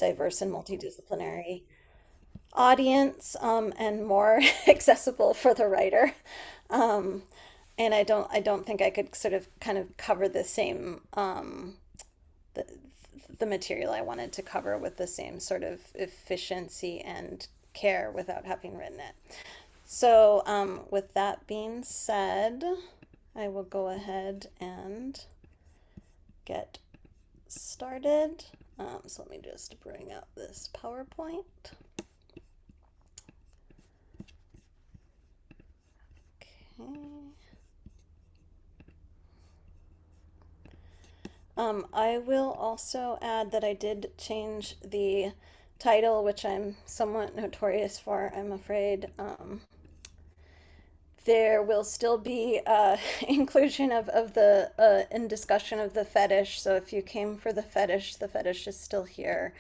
diverse and multidisciplinary audience, and more accessible for the writer. Um, and I don't think I could sort of kind of cover the same the, the material I wanted to cover with the same sort of efficiency and care without having written it. So, with that being said, I will go ahead and get started. So let me just bring up this PowerPoint. Okay. I will also add that I did change the title, which I'm somewhat notorious for, I'm afraid. There will still be inclusion of the in discussion of the fetish. So if you came for the fetish is still here.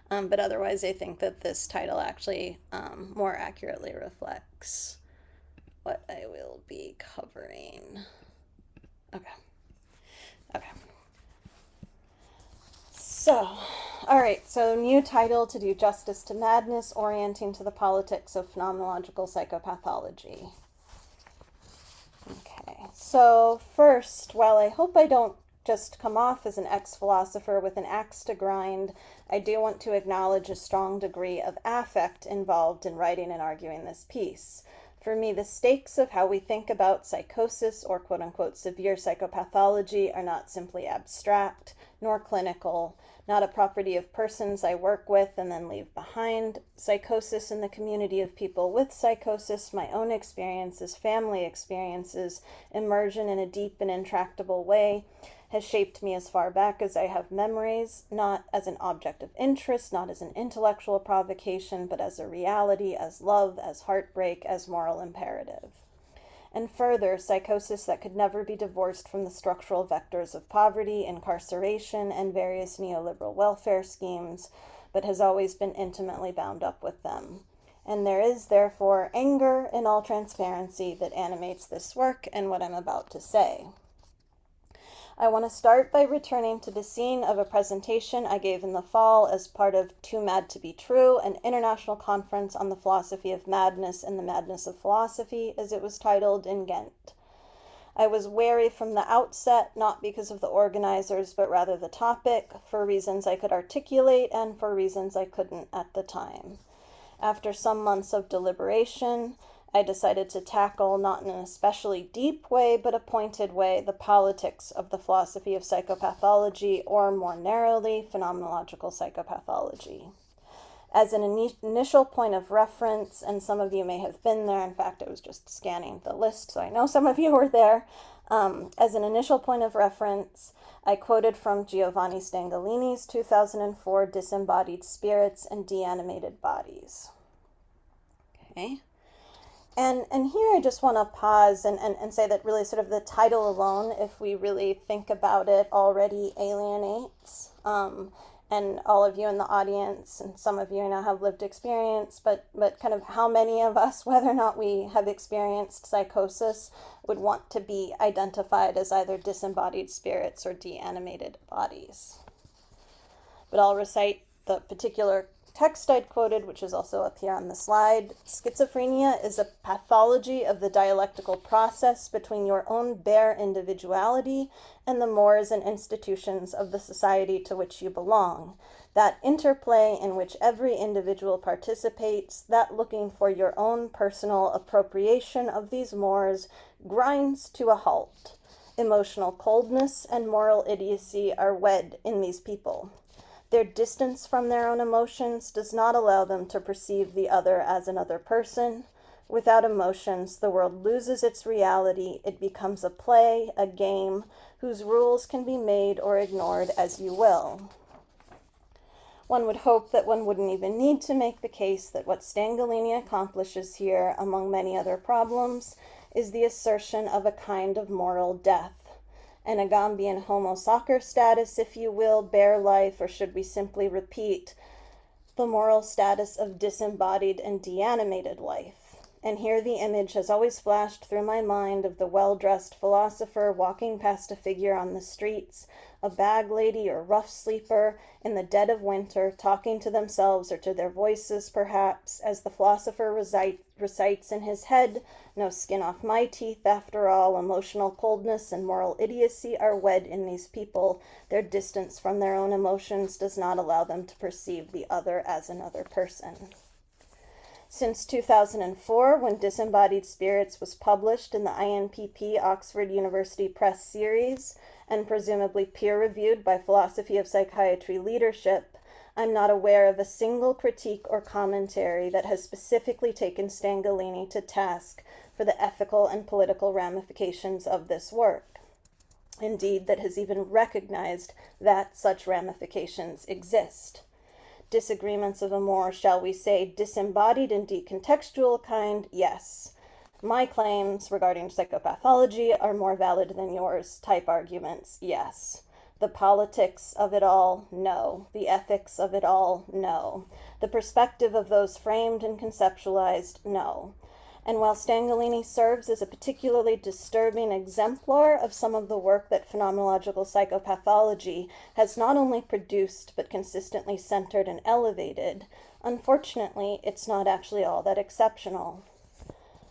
But otherwise, I think that this title actually more accurately reflects what I will be covering. Okay. Okay. So, all right, so new title to do justice to madness, orienting to the politics of phenomenological psychopathology. Okay, so first, while I hope I don't just come off as an ex-philosopher with an axe to grind, I do want to acknowledge a strong degree of affect involved in writing and arguing this piece. For me, the stakes of how we think about psychosis or quote-unquote severe psychopathology are not simply abstract, nor clinical, not a property of persons I work with and then leave behind. Psychosis in the community of people with psychosis, my own experiences, family experiences, immersion in a deep and intractable way, has shaped me as far back as I have memories, not as an object of interest, not as an intellectual provocation, but as a reality, as love, as heartbreak, as moral imperative. And further, psychosis that could never be divorced from the structural vectors of poverty, incarceration, and various neoliberal welfare schemes, but has always been intimately bound up with them. And there is, therefore, anger in all transparency that animates this work and what I'm about to say. I want to start by returning to the scene of a presentation I gave in the fall as part of Too Mad to Be True, an international conference on the philosophy of madness and the madness of philosophy, as it was titled, in Ghent. I was wary from the outset, not because of the organizers, but rather the topic, for reasons I could articulate and for reasons I couldn't at the time. After some months of deliberation, I decided to tackle, not in an especially deep way, but a pointed way, the politics of the philosophy of psychopathology, or more narrowly, phenomenological psychopathology. As an initial point of reference, and some of you may have been there, in fact, I was just scanning the list, so I know some of you were there. As an initial point of reference, I quoted from Giovanni Stangolini's 2004 Disembodied Spirits and De-animated Bodies. Okay. And here I just want to pause and say that really sort of the title alone, if we really think about it, already alienates. And all of you in the audience, and some of you I know have lived experience, but kind of how many of us, whether or not we have experienced psychosis, would want to be identified as either disembodied spirits or de-animated bodies. But I'll recite the particular text I'd quoted, which is also up here on the slide. Schizophrenia is a pathology of the dialectical process between your own bare individuality and the mores and institutions of the society to which you belong. That interplay in which every individual participates, that looking for your own personal appropriation of these mores, grinds to a halt. Emotional coldness and moral idiocy are wed in these people. Their distance from their own emotions does not allow them to perceive the other as another person. Without emotions, the world loses its reality. It becomes a play, a game, whose rules can be made or ignored as you will. One would hope that one wouldn't even need to make the case that what Stangolini accomplishes here, among many other problems, is the assertion of a kind of moral death. An Agamben homo soccer status, if you will, bare life, or should we simply repeat, the moral status of disembodied and de-animated life. and here the image has always flashed through my mind of the well-dressed philosopher walking past a figure on the streets, a bag lady or rough sleeper in the dead of winter, talking to themselves or to their voices perhaps, as the philosopher recites in his head, "No skin off my teeth, after all, emotional coldness and moral idiocy are wed in these people. Their distance from their own emotions does not allow them to perceive the other as another person." Since 2004, when Disembodied Spirits was published in the INPP Oxford University Press series, and presumably peer-reviewed by Philosophy of Psychiatry leadership, I'm not aware of a single critique or commentary that has specifically taken Stangalini to task for the ethical and political ramifications of this work. Indeed, that has even recognized that such ramifications exist. Disagreements of a more, shall we say, disembodied and decontextual kind, yes. My claims regarding psychopathology are more valid than yours type arguments, yes. The politics of it all, no. The ethics of it all, no. The perspective of those framed and conceptualized, no. And while Stangalini serves as a particularly disturbing exemplar of some of the work that phenomenological psychopathology has not only produced but consistently centered and elevated, unfortunately, it's not actually all that exceptional.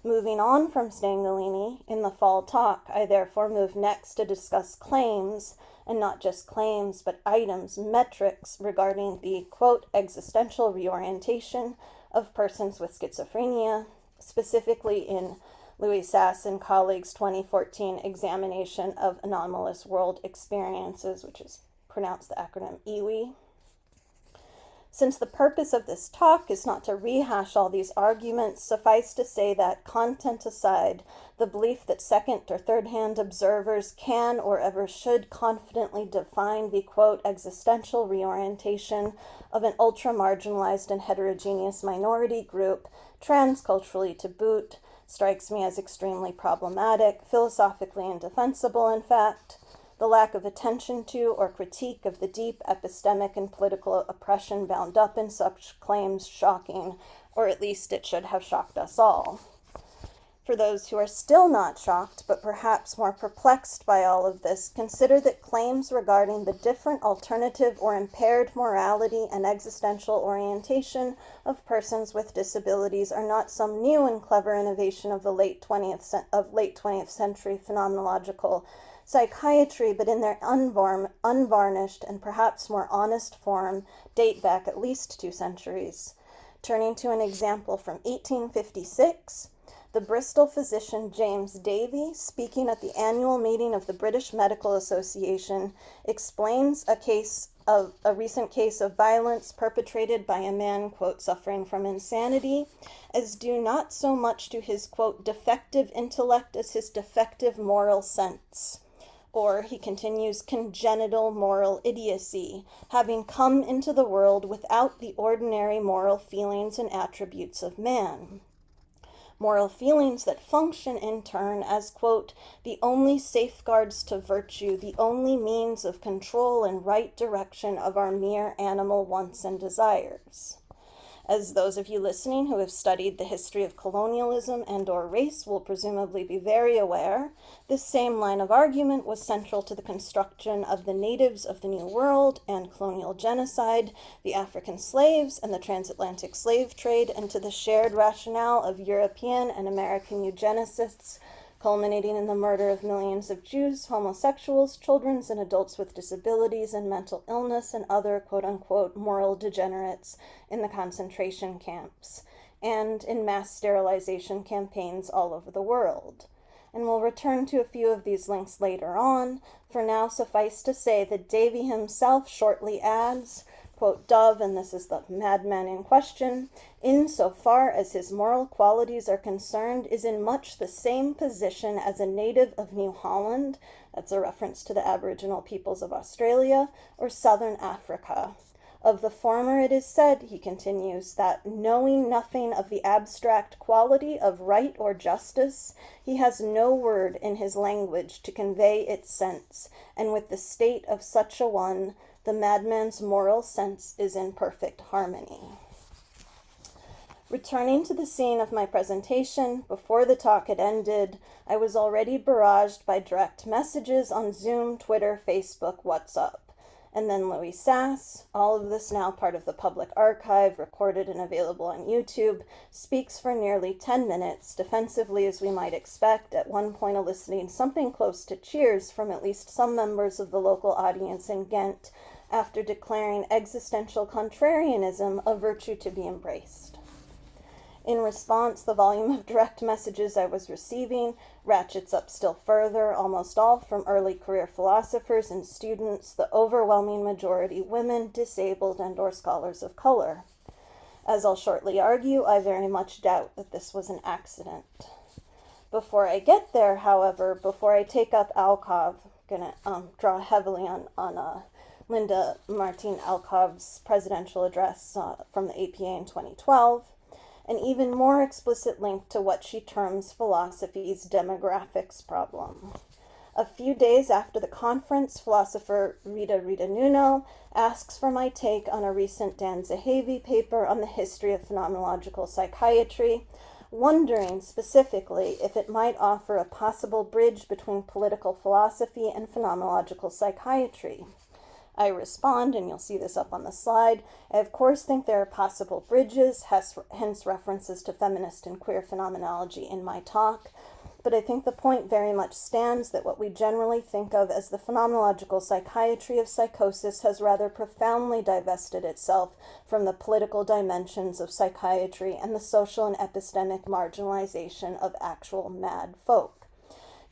Moving on from Stangalini, in the fall talk, I therefore move next to discuss claims, and not just claims, but items, metrics regarding the, quote, existential reorientation of persons with schizophrenia, specifically in Louis Sass and colleagues' 2014 examination of anomalous world experiences, which is pronounced the acronym EWE. Since the purpose of this talk is not to rehash all these arguments, suffice to say that, content aside, the belief that second or third-hand observers can or ever should confidently define the, quote, existential reorientation of an ultra-marginalized and heterogeneous minority group, transculturally to boot, strikes me as extremely problematic, philosophically indefensible, in fact. The lack of attention to or critique of the deep epistemic and political oppression bound up in such claims shocking, or at least it should have shocked us all. For those who are still not shocked, but perhaps more perplexed by all of this, consider that claims regarding the different alternative or impaired morality and existential orientation of persons with disabilities are not some new and clever innovation of the late 20th century phenomenological psychiatry, but in their unvarnished and perhaps more honest form, date back at least 2 centuries. Turning to an example from 1856, the Bristol physician James Davey, speaking at the annual meeting of the British Medical Association, explains a recent case of violence perpetrated by a man, quote, suffering from insanity, as due not so much to his, quote, defective intellect as his defective moral sense. Or, he continues, congenital moral idiocy, having come into the world without the ordinary moral feelings and attributes of man. Moral feelings that function in turn as, quote, the only safeguards to virtue, the only means of control and right direction of our mere animal wants and desires. As those of you listening who have studied the history of colonialism and/or race will presumably be very aware, this same line of argument was central to the construction of the natives of the New World and colonial genocide, the African slaves, and the transatlantic slave trade, and to the shared rationale of European and American eugenicists, culminating in the murder of millions of Jews, homosexuals, children, and adults with disabilities and mental illness, and other quote-unquote moral degenerates in the concentration camps, and in mass sterilization campaigns all over the world. And we'll return to a few of these links later on. For now, suffice to say that Davey himself shortly adds, quote, Dove, and this is the madman in question, insofar as his moral qualities are concerned, is in much the same position as a native of New Holland, that's a reference to the Aboriginal peoples of Australia, or Southern Africa. Of the former it is said, he continues, that knowing nothing of the abstract quality of right or justice, he has no word in his language to convey its sense, and with the state of such a one, the madman's moral sense is in perfect harmony. Returning to the scene of my presentation, before the talk had ended, I was already barraged by direct messages on Zoom, Twitter, Facebook, WhatsApp. And then Louis Sass, all of this now part of the public archive, recorded and available on YouTube, speaks for nearly 10 minutes, defensively as we might expect, at one point eliciting something close to cheers from at least some members of the local audience in Ghent, after declaring existential contrarianism a virtue to be embraced. In response, the volume of direct messages I was receiving ratchets up still further, almost all from early career philosophers and students, the overwhelming majority women, disabled, and/or scholars of color. As I'll shortly argue, I very much doubt that this was an accident. Before I get there, however, before I take up alcove, I'm going to draw heavily on Linda Martin Alcove's presidential address from the APA in 2012, an even more explicit link to what she terms philosophy's demographics problem. A few days after the conference, philosopher Rita Nuno asks for my take on a recent Dan Zahavi paper on the history of phenomenological psychiatry, wondering specifically if it might offer a possible bridge between political philosophy and phenomenological psychiatry. I respond, and you'll see this up on the slide, I of course think there are possible bridges, hence references to feminist and queer phenomenology in my talk, but I think the point very much stands that what we generally think of as the phenomenological psychiatry of psychosis has rather profoundly divested itself from the political dimensions of psychiatry and the social and epistemic marginalization of actual mad folk.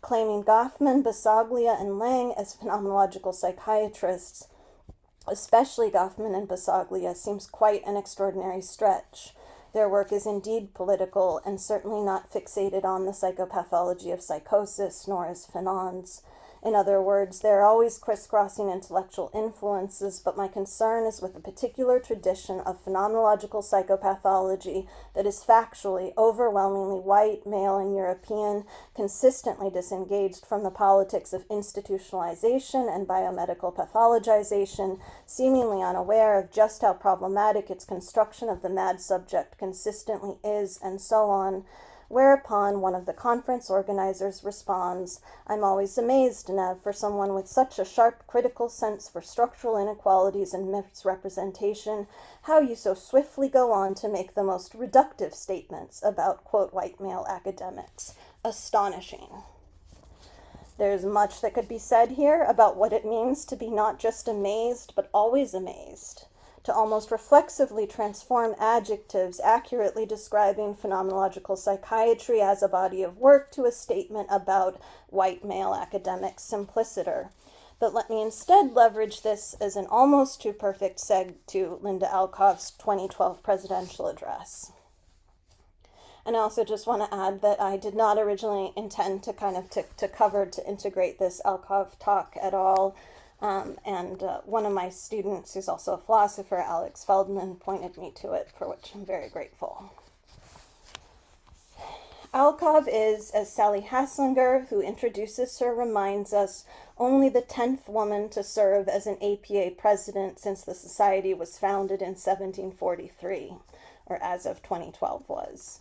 Claiming Goffman, Basaglia, and Lang as phenomenological psychiatrists, especially Goffman and Basaglia, seems quite an extraordinary stretch. Their work is indeed political and certainly not fixated on the psychopathology of psychosis, nor is Fanon's. In other words, there are always crisscrossing intellectual influences, but my concern is with a particular tradition of phenomenological psychopathology that is factually, overwhelmingly white, male, and European, consistently disengaged from the politics of institutionalization and biomedical pathologization, seemingly unaware of just how problematic its construction of the mad subject consistently is, and so on. Whereupon one of the conference organizers responds, I'm always amazed, Nev, for someone with such a sharp critical sense for structural inequalities and misrepresentation, how you so swiftly go on to make the most reductive statements about, quote, white male academics. Astonishing. There's much that could be said here about what it means to be not just amazed, but always amazed, to almost reflexively transform adjectives accurately describing phenomenological psychiatry as a body of work to a statement about white male academics simpliciter. But let me instead leverage this as an almost too perfect seg to Linda Alcove's 2012 presidential address. And I also just want to add that I did not originally intend to to integrate this Alcove talk at all. One of my students, who's also a philosopher, Alex Feldman, pointed me to it, for which I'm very grateful. Alcove is, as Sally Haslinger, who introduces her, reminds us, only the 10th woman to serve as an APA president since the society was founded in 1743, or as of 2012 was.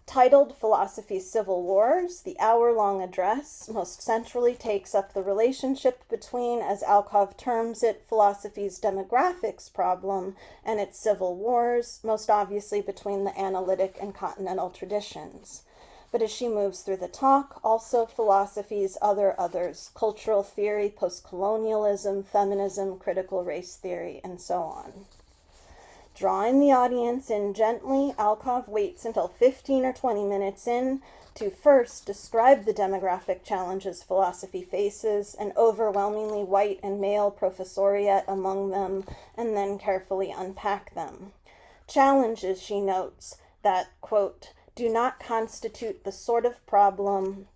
Titled Philosophy's Civil Wars, the hour-long address most centrally takes up the relationship between, as Alcove terms it, philosophy's demographics problem and its civil wars, most obviously between the analytic and continental traditions. But as she moves through the talk, also philosophy's other others, cultural theory, post-colonialism, feminism, critical race theory, and so on. Drawing the audience in gently, Alcove waits until 15 or 20 minutes in to first describe the demographic challenges philosophy faces, an overwhelmingly white and male professoriate among them, and then carefully unpack them. Challenges, she notes, that, quote, do not constitute the sort of problem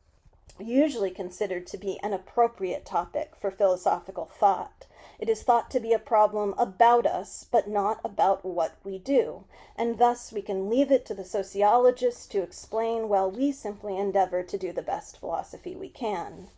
usually considered to be an appropriate topic for philosophical thought. It is thought to be a problem about us, but not about what we do, and thus we can leave it to the sociologists to explain while we simply endeavor to do the best philosophy we can.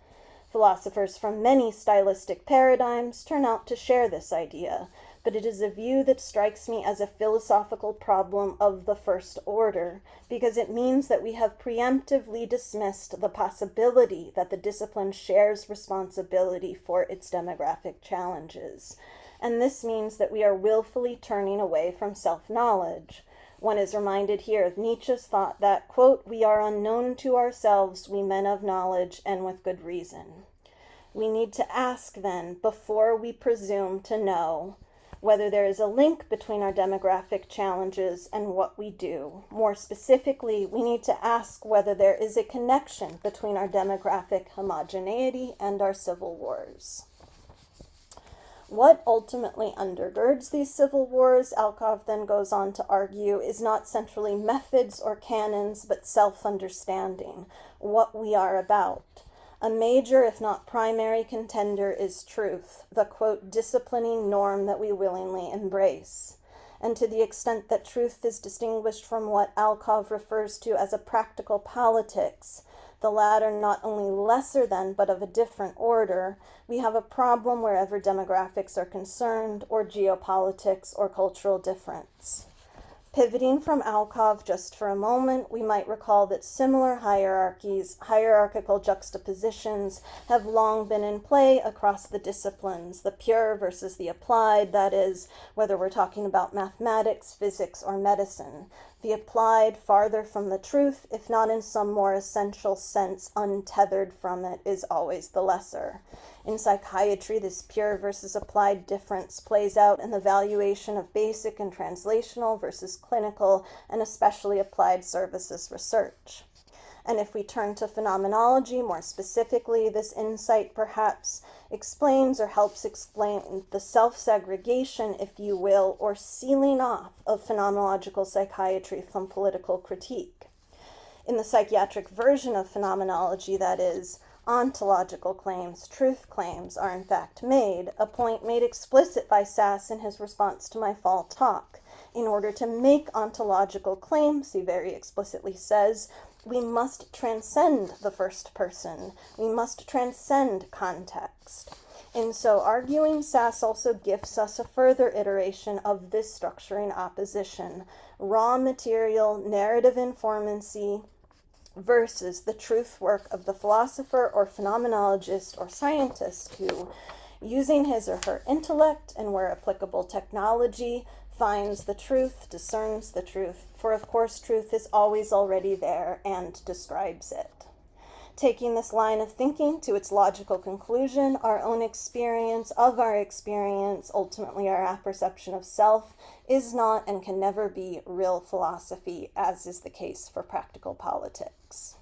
Philosophers from many stylistic paradigms turn out to share this idea, but it is a view that strikes me as a philosophical problem of the first order, because it means that we have preemptively dismissed the possibility that the discipline shares responsibility for its demographic challenges. And this means that we are willfully turning away from self-knowledge. One is reminded here of Nietzsche's thought that, quote, "We are unknown to ourselves, we men of knowledge, and with good reason." We need to ask then, before we presume to know, whether there is a link between our demographic challenges and what we do. More specifically, we need to ask whether there is a connection between our demographic homogeneity and our civil wars. What ultimately undergirds these civil wars, Alcove then goes on to argue, is not centrally methods or canons, but self-understanding, what we are about. A major, if not primary, contender is truth, the, quote, disciplining norm that we willingly embrace. And to the extent that truth is distinguished from what Alcove refers to as a practical politics, the latter not only lesser than, but of a different order, we have a problem wherever demographics are concerned, or geopolitics, or cultural difference. Pivoting from Alcove just for a moment, we might recall that similar hierarchical juxtapositions, have long been in play across the disciplines, the pure versus the applied, that is, whether we're talking about mathematics, physics, or medicine. The applied, farther from the truth, if not in some more essential sense untethered from it, is always the lesser. In psychiatry, this pure versus applied difference plays out in the valuation of basic and translational versus clinical and especially applied services research. And if we turn to phenomenology, more specifically, this insight perhaps explains or helps explain the self-segregation, if you will, or sealing off of phenomenological psychiatry from political critique. In the psychiatric version of phenomenology, that is, ontological claims, truth claims, are in fact made, a point made explicit by Sass in his response to my fall talk. In order to make ontological claims, he very explicitly says, we must transcend the first person. We must transcend context. In so arguing, Sass also gifts us a further iteration of this structuring opposition, raw material narrative informancy versus the truth work of the philosopher or phenomenologist or scientist who, using his or her intellect and where applicable technology, finds the truth, discerns the truth, for of course truth is always already there, and describes it. Taking this line of thinking to its logical conclusion, our own experience of our experience, ultimately our apperception of self, is not and can never be real philosophy, as is the case for practical politics.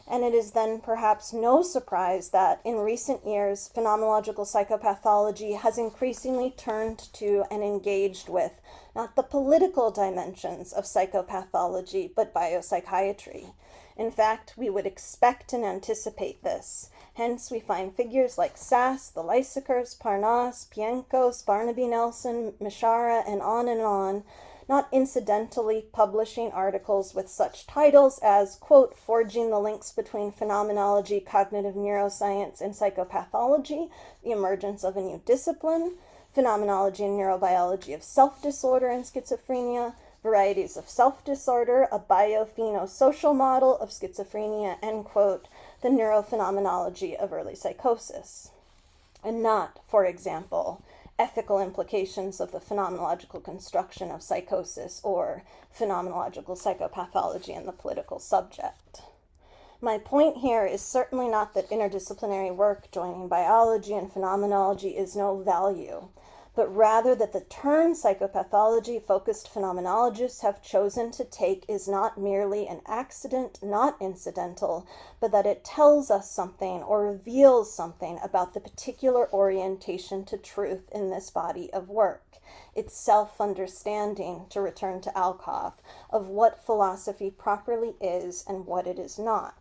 And it is then perhaps no surprise that in recent years, phenomenological psychopathology has increasingly turned to and engaged with not the political dimensions of psychopathology, but biopsychiatry. In fact, we would expect and anticipate this. Hence, we find figures like Sass, the Lysakers, Parnas, Pienkos, Barnaby Nelson, Mishara, and on, not incidentally publishing articles with such titles as, quote, forging the links between phenomenology, cognitive neuroscience, and psychopathology, the emergence of a new discipline, phenomenology and neurobiology of self-disorder and schizophrenia, varieties of self-disorder, a biophenosocial model of schizophrenia, end quote, the neurophenomenology of early psychosis. And not, for example, ethical implications of the phenomenological construction of psychosis or phenomenological psychopathology and the political subject. My point here is certainly not that interdisciplinary work joining biology and phenomenology is no value, but rather that the turn psychopathology-focused phenomenologists have chosen to take is not merely an accident, not incidental, but that it tells us something or reveals something about the particular orientation to truth in this body of work. It's self-understanding, to return to Alcove, of what philosophy properly is and what it is not.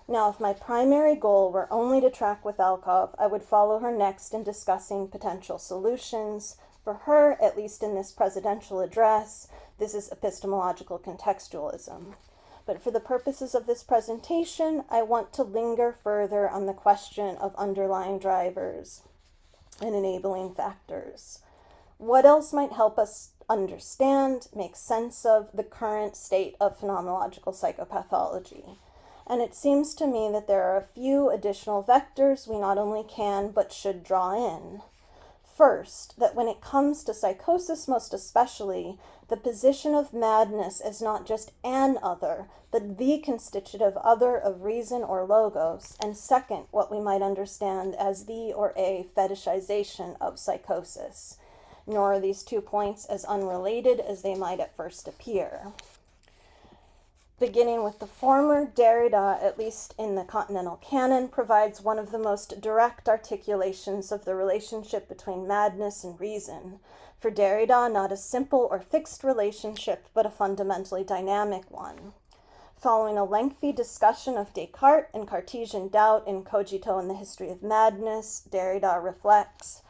Now, if my primary goal were only to track with Alcove, I would follow her next in discussing potential solutions. For her, at least in this presidential address, this is epistemological contextualism. But for the purposes of this presentation, I want to linger further on the question of underlying drivers. and enabling factors. What else might help us understand, make sense of the current state of phenomenological psychopathology? And it seems to me that there are a few additional vectors we not only can but should draw in. First, that when it comes to psychosis most especially, the position of madness as not just an other, but the constitutive other of reason or logos, and second, what we might understand as the or a fetishization of psychosis. Nor are these 2 points as unrelated as they might at first appear. Beginning with the former, Derrida, at least in the continental canon, provides one of the most direct articulations of the relationship between madness and reason. For Derrida, not a simple or fixed relationship, but a fundamentally dynamic one. Following a lengthy discussion of Descartes and Cartesian doubt in Cogito and the History of Madness, Derrida reflects,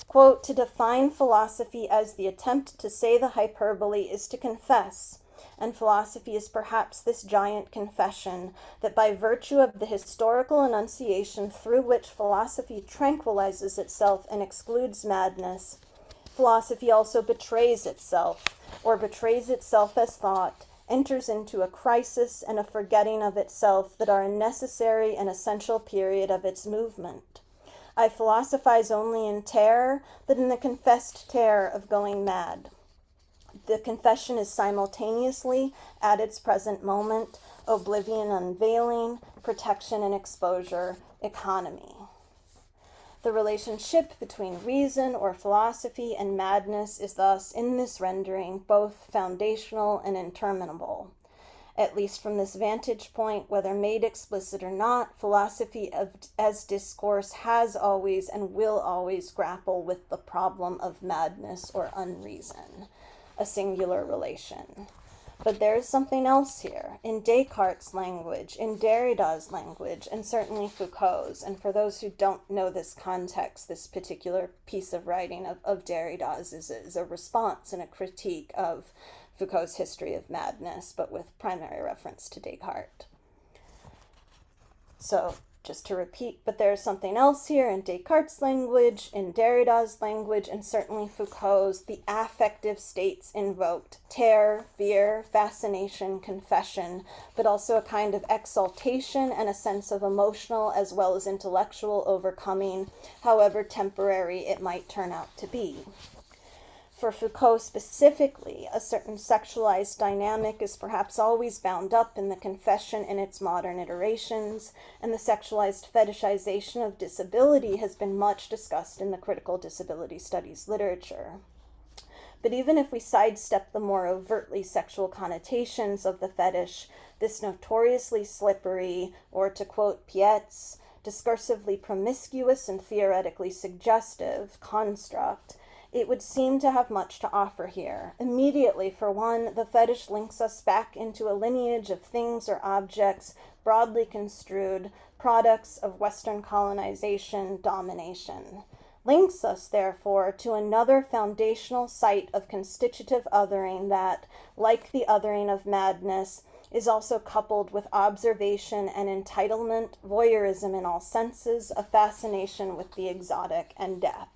quote, "To define philosophy as the attempt to say the hyperbole is to confess, and philosophy is perhaps this giant confession, that by virtue of the historical enunciation through which philosophy tranquilizes itself and excludes madness, philosophy also betrays itself, or betrays itself as thought, enters into a crisis and a forgetting of itself that are a necessary and essential period of its movement. I philosophize only in terror, but in the confessed terror of going mad. The confession is simultaneously, at its present moment, oblivion unveiling, protection and exposure, economy." The relationship between reason or philosophy and madness is thus, in this rendering, both foundational and interminable. At least from this vantage point, whether made explicit or not, philosophy as discourse has always and will always grapple with the problem of madness or unreason, a singular relation. But there is something else here, in Descartes' language, in Derrida's language, and certainly Foucault's. And for those who don't know this context, this particular piece of writing of Derrida's is a response and a critique of Foucault's History of Madness, but with primary reference to Descartes. So, just to repeat, but there's something else here in Descartes' language, in Derrida's language, and certainly Foucault's, the affective states invoked: terror, fear, fascination, confession, but also a kind of exaltation and a sense of emotional as well as intellectual overcoming, however temporary it might turn out to be. For Foucault specifically, a certain sexualized dynamic is perhaps always bound up in the confession in its modern iterations, and the sexualized fetishization of disability has been much discussed in the critical disability studies literature. But even if we sidestep the more overtly sexual connotations of the fetish, this notoriously slippery, or to quote Pietz, discursively promiscuous and theoretically suggestive construct, it would seem to have much to offer here. Immediately, for one, the fetish links us back into a lineage of things or objects, broadly construed, products of Western colonization, domination. Links us, therefore, to another foundational site of constitutive othering that, like the othering of madness, is also coupled with observation and entitlement, voyeurism in all senses, a fascination with the exotic, and death.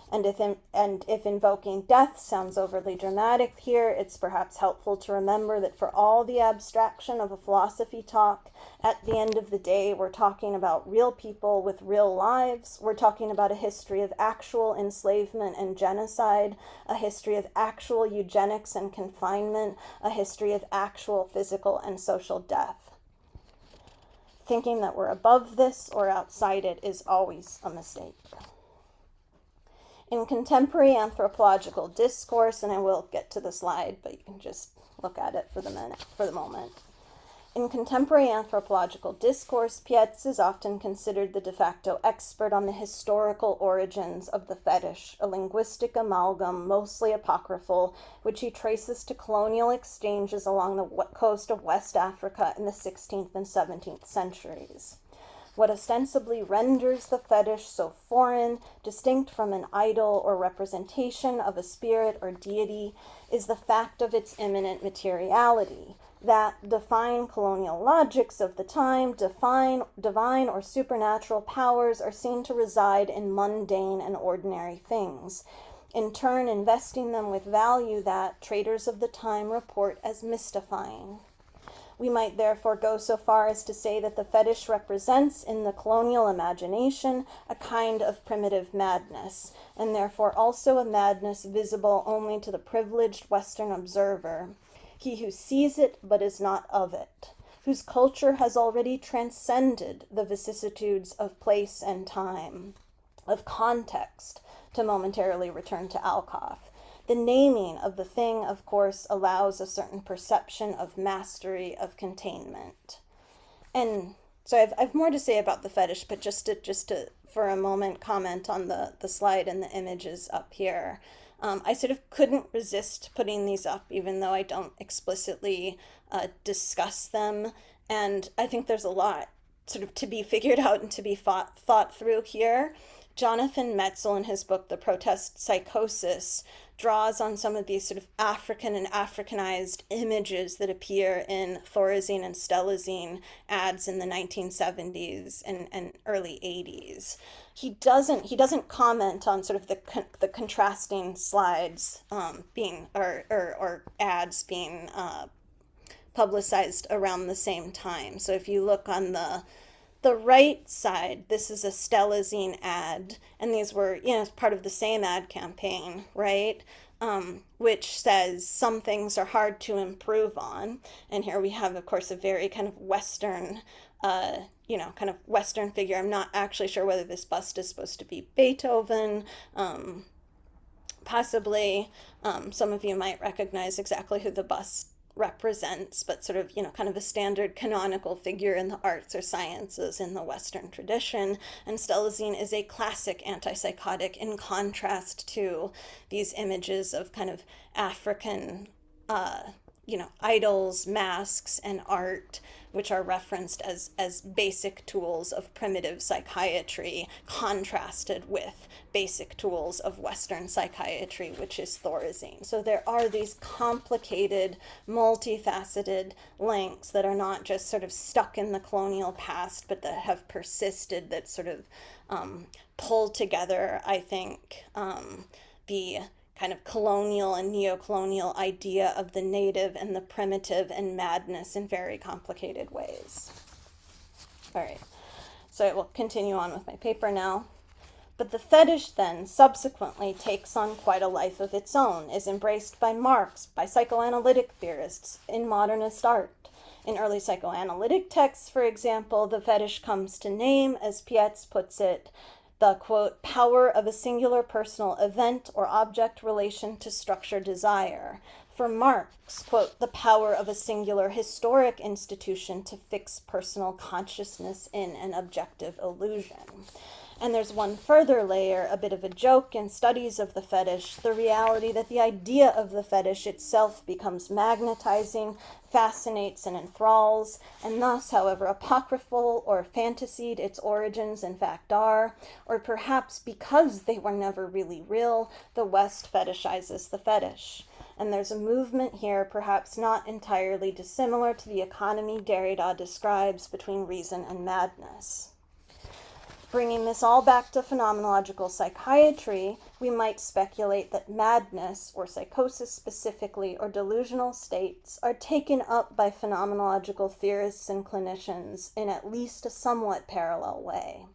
And if invoking death sounds overly dramatic here, it's perhaps helpful to remember that for all the abstraction of a philosophy talk, at the end of the day, we're talking about real people with real lives. We're talking about a history of actual enslavement and genocide, a history of actual eugenics and confinement, a history of actual physical and social death. Thinking that we're above this or outside it is always a mistake. In contemporary anthropological discourse, and I will get to the slide, but you can just look at it for the moment. In contemporary anthropological discourse, Pietz is often considered the de facto expert on the historical origins of the fetish, a linguistic amalgam, mostly apocryphal, which he traces to colonial exchanges along the coast of West Africa in the 16th and 17th centuries. What ostensibly renders the fetish so foreign, distinct from an idol or representation of a spirit or deity, is the fact of its imminent materiality, that define colonial logics of the time, divine or supernatural powers are seen to reside in mundane and ordinary things, in turn investing them with value that traders of the time report as mystifying. We might therefore go so far as to say that the fetish represents in the colonial imagination a kind of primitive madness, and therefore also a madness visible only to the privileged Western observer, he who sees it but is not of it, whose culture has already transcended the vicissitudes of place and time, of context, to momentarily return to alcove. The naming of the thing, of course, allows a certain perception of mastery, of containment. And so I've more to say about the fetish, but just to for a moment comment on the slide and the images up here. I sort of couldn't resist putting these up, even though I don't explicitly discuss them. And I think there's a lot sort of to be figured out and to be thought through here. Jonathan Metzl, in his book, The Protest Psychosis, draws on some of these sort of African and Africanized images that appear in Thorazine and Stelazine ads in the 1970s and early 80s. He doesn't comment on sort of the contrasting slides being or ads being publicized around the same time. So if you look on the right side, this is a Stelazine ad, and these were, part of the same ad campaign, right? Which says some things are hard to improve on. And here we have, of course, a very kind of Western, kind of Western figure. I'm not actually sure whether this bust is supposed to be Beethoven. Possibly, some of you might recognize exactly who the bust represents, but sort of, kind of a standard canonical figure in the arts or sciences in the Western tradition. And Stelazine is a classic antipsychotic in contrast to these images of kind of African, idols, masks, and art, which are referenced as basic tools of primitive psychiatry, contrasted with basic tools of Western psychiatry, which is Thorazine. So there are these complicated, multifaceted links that are not just sort of stuck in the colonial past, but that have persisted, that sort of pull together, I think, the kind of colonial and neo-colonial idea of the native and the primitive and madness in very complicated ways. All right, so I will continue on with my paper now. But the fetish then subsequently takes on quite a life of its own, is embraced by Marx, by psychoanalytic theorists, in modernist art. In early psychoanalytic texts, for example, the fetish comes to name, as Pietz puts it, the, quote, power of a singular personal event or object relation to structure desire. For Marx, quote, the power of a singular historic institution to fix personal consciousness in an objective illusion. And there's one further layer, a bit of a joke in studies of the fetish, the reality that the idea of the fetish itself becomes magnetizing, fascinates and enthralls, and thus, however apocryphal or fantasied its origins in fact are, or perhaps because they were never really real, the West fetishizes the fetish. And there's a movement here, perhaps not entirely dissimilar to the economy Derrida describes between reason and madness. Bringing this all back to phenomenological psychiatry, we might speculate that madness, or psychosis specifically, or delusional states, are taken up by phenomenological theorists and clinicians in at least a somewhat parallel way.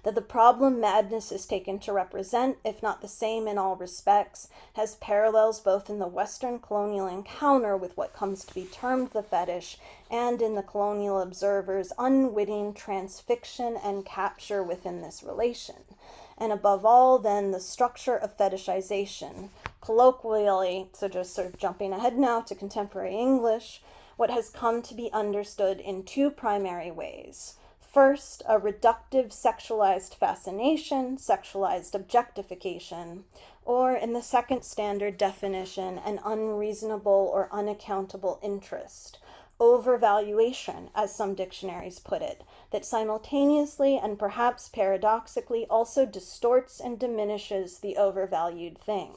That the problem madness is taken to represent, if not the same in all respects, has parallels both in the Western colonial encounter with what comes to be termed the fetish and in the colonial observer's unwitting transfixion and capture within this relation. And above all, then, the structure of fetishization, colloquially, so just sort of jumping ahead now to contemporary English, what has come to be understood in two primary ways. First, a reductive sexualized fascination, sexualized objectification, or in the second standard definition, an unreasonable or unaccountable interest, overvaluation, as some dictionaries put it, that simultaneously and perhaps paradoxically also distorts and diminishes the overvalued thing.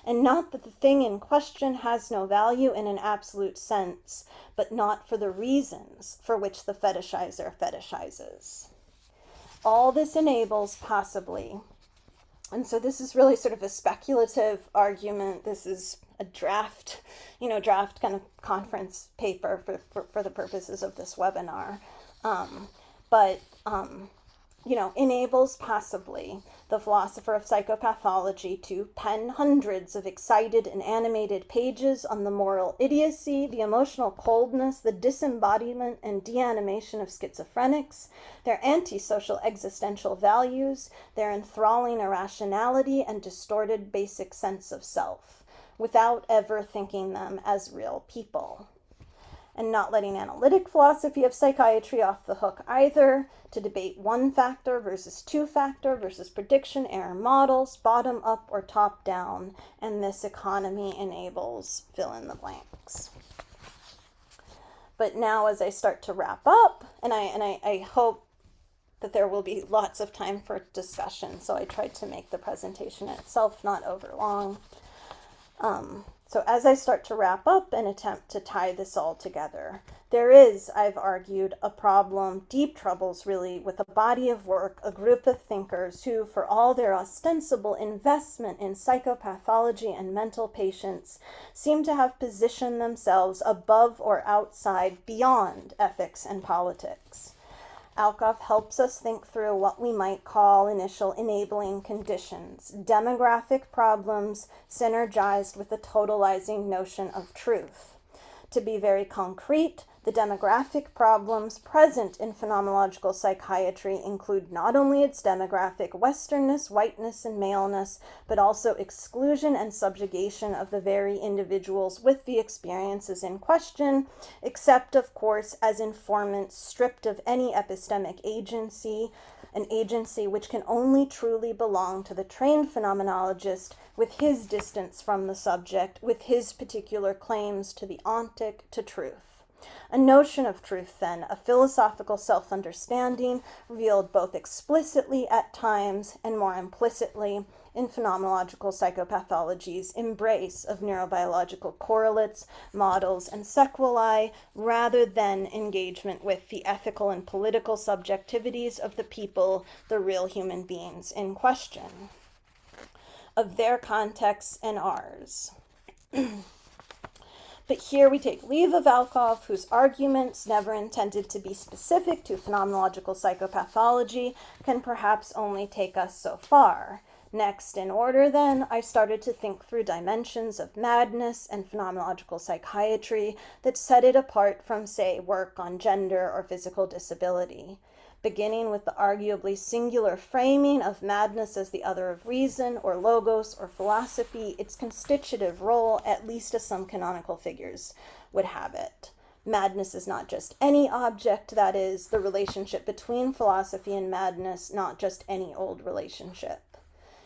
And not that the thing in question has no value in an absolute sense, but not for the reasons for which the fetishizer fetishizes. All this enables possibly, and so this is really sort of a speculative argument. This is a draft kind of conference paper for the purposes of this webinar. Enables possibly the philosopher of psychopathology to pen hundreds of excited and animated pages on the moral idiocy, the emotional coldness, the disembodiment and deanimation of schizophrenics, their antisocial existential values, their enthralling irrationality and distorted basic sense of self, without ever thinking them as real people. And not letting analytic philosophy of psychiatry off the hook either, to debate one factor versus two factor versus prediction error models, bottom up or top down, and this economy enables fill in the blanks. But now as I start to wrap up, and I hope that there will be lots of time for discussion, so I tried to make the presentation itself not over long. So as I start to wrap up and attempt to tie this all together, there is, I've argued, a problem, deep troubles really, with a body of work, a group of thinkers who, for all their ostensible investment in psychopathology and mental patients, seem to have positioned themselves above or outside, beyond ethics and politics. Alcove helps us think through what we might call initial enabling conditions, demographic problems synergized with the totalizing notion of truth. To be very concrete, the demographic problems present in phenomenological psychiatry include not only its demographic westernness, whiteness, and maleness, but also exclusion and subjugation of the very individuals with the experiences in question, except, of course, as informants stripped of any epistemic agency, an agency which can only truly belong to the trained phenomenologist with his distance from the subject, with his particular claims to the ontic, to truth. A notion of truth, then, a philosophical self-understanding revealed both explicitly at times and more implicitly in phenomenological psychopathology's embrace of neurobiological correlates, models, and sequelae, rather than engagement with the ethical and political subjectivities of the people, the real human beings in question, of their contexts and ours. But here we take leave of Alcove, whose arguments, never intended to be specific to phenomenological psychopathology, can perhaps only take us so far. Next in order, then, I started to think through dimensions of madness and phenomenological psychiatry that set it apart from, say, work on gender or physical disability. Beginning with the arguably singular framing of madness as the other of reason, or logos, or philosophy, its constitutive role, at least as some canonical figures would have it. Madness is not just any object, that is, the relationship between philosophy and madness, not just any old relationship.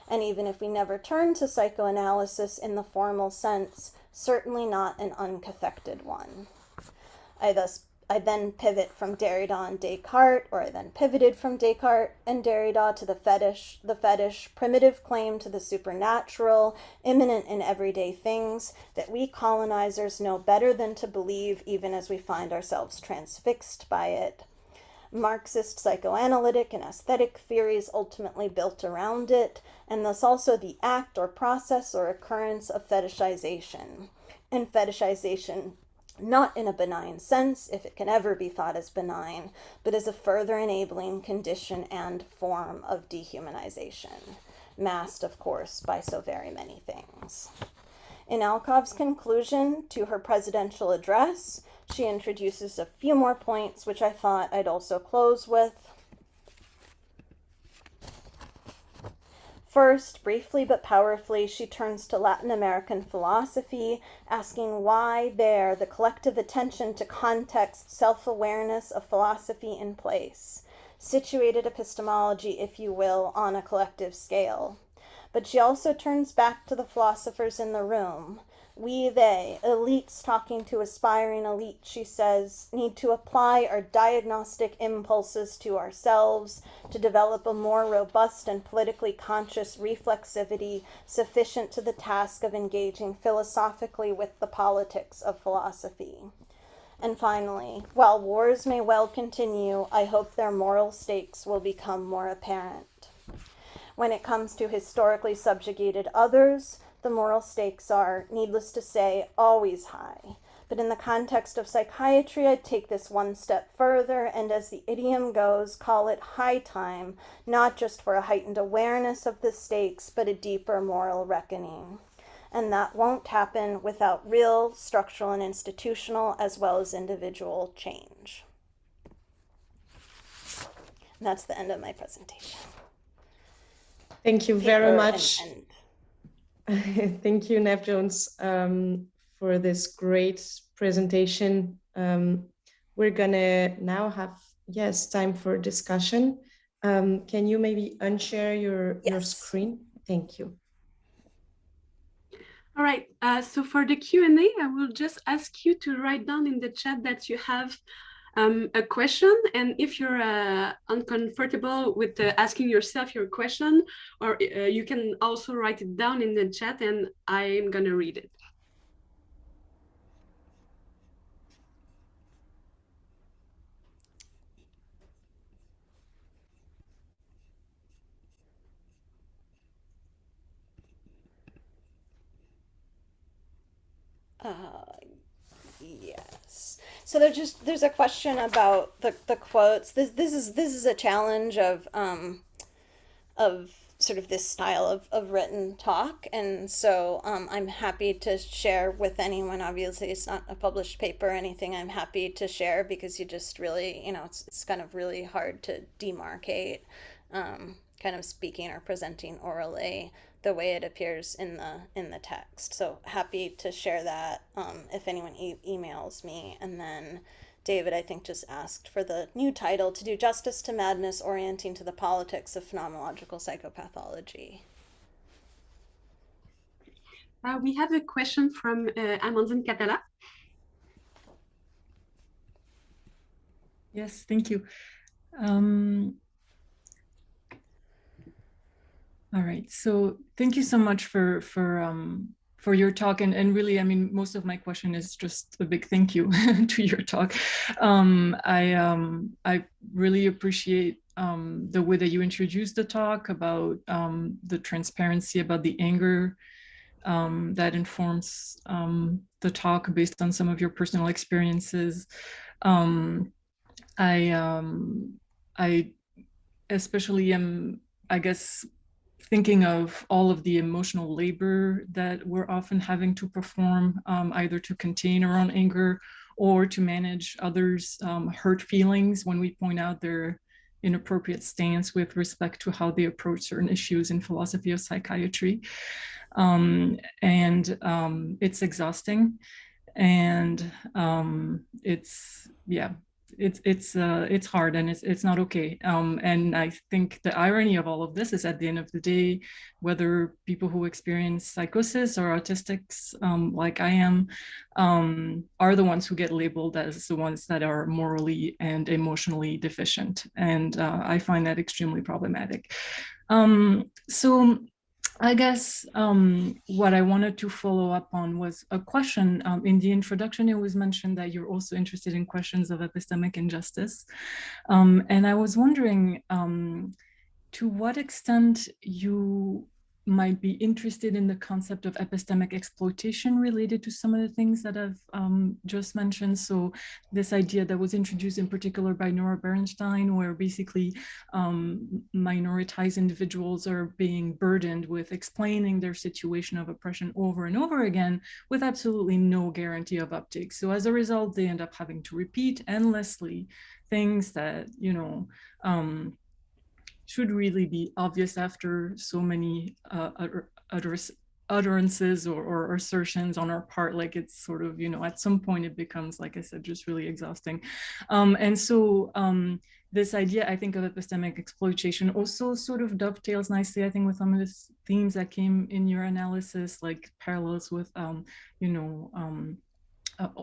And even if we never turn to psychoanalysis in the formal sense, certainly not an uncathected one. I then pivot from Derrida and Descartes, or I then pivoted from Descartes and Derrida to the fetish, primitive claim to the supernatural, immanent in everyday things, that we colonizers know better than to believe, even as we find ourselves transfixed by it. Marxist psychoanalytic and aesthetic theories ultimately built around it, and thus also the act or process or occurrence of fetishization. And fetishization not in a benign sense, if it can ever be thought as benign, but as a further enabling condition and form of dehumanization, masked, of course, by so very many things. In Alcove's conclusion to her presidential address, she introduces a few more points, which I thought I'd also close with. First, briefly but powerfully, she turns to Latin American philosophy, asking why there the collective attention to context, self-awareness of philosophy in place, situated epistemology, if you will, on a collective scale. But she also turns back to the philosophers in the room. We, they, elites talking to aspiring elites, she says, need to apply our diagnostic impulses to ourselves to develop a more robust and politically conscious reflexivity sufficient to the task of engaging philosophically with the politics of philosophy. And finally, while wars may well continue, I hope their moral stakes will become more apparent. When it comes to historically subjugated others, the moral stakes are, needless to say, always high. But in the context of psychiatry, I'd take this one step further and, as the idiom goes, call it high time, not just for a heightened awareness of the stakes, but a deeper moral reckoning. And that won't happen without real structural and institutional as well as individual change. And that's the end of my presentation. Thank you very much. Thank you, Nev Jones, for this great presentation. We're gonna now have, time for discussion. Can you maybe unshare your screen? Thank you. All right, so for the Q&A, I will just ask you to write down in the chat that you have a question, and if you're uncomfortable with asking yourself your question, or you can also write it down in the chat and I'm gonna read it. Yes. So there's a question about the quotes. This is a challenge of sort of this style of written talk, and so I'm happy to share with anyone. Obviously, it's not a published paper or anything. I'm happy to share because you just really, it's kind of really hard to demarcate kind of speaking or presenting orally the way it appears in the text. So happy to share that if anyone emails me. And then David, I think, just asked for the new title, To Do Justice to Madness, Orienting to the Politics of Phenomenological Psychopathology. We have a question from Amandine Catala. Yes, thank you. All right, so thank you so much for your talk, and really, I mean, most of my question is just a big thank you to your talk. I really appreciate the way that you introduced the talk about the transparency, about the anger that informs the talk based on some of your personal experiences. I especially am, I guess, thinking of all of the emotional labor that we're often having to perform, either to contain our own anger or to manage others' hurt feelings when we point out their inappropriate stance with respect to how they approach certain issues in philosophy of psychiatry. It's exhausting, and it's hard, and it's not okay. And I think the irony of all of this is, at the end of the day, whether people who experience psychosis or autistics, like I am, are the ones who get labeled as the ones that are morally and emotionally deficient. And I find that extremely problematic. So I guess what I wanted to follow up on was a question. In the introduction, it was mentioned that you're also interested in questions of epistemic injustice. And I was wondering to what extent you might be interested in the concept of epistemic exploitation related to some of the things that I've just mentioned. So this idea that was introduced in particular by Nora Bernstein, where basically minoritized individuals are being burdened with explaining their situation of oppression over and over again with absolutely no guarantee of uptake. So as a result, they end up having to repeat endlessly things that, should really be obvious after so many utterances or assertions on our part. Like it's sort of, at some point it becomes, like I said, just really exhausting. And so this idea, I think, of epistemic exploitation also sort of dovetails nicely, I think, with some of the themes that came in your analysis, like parallels with,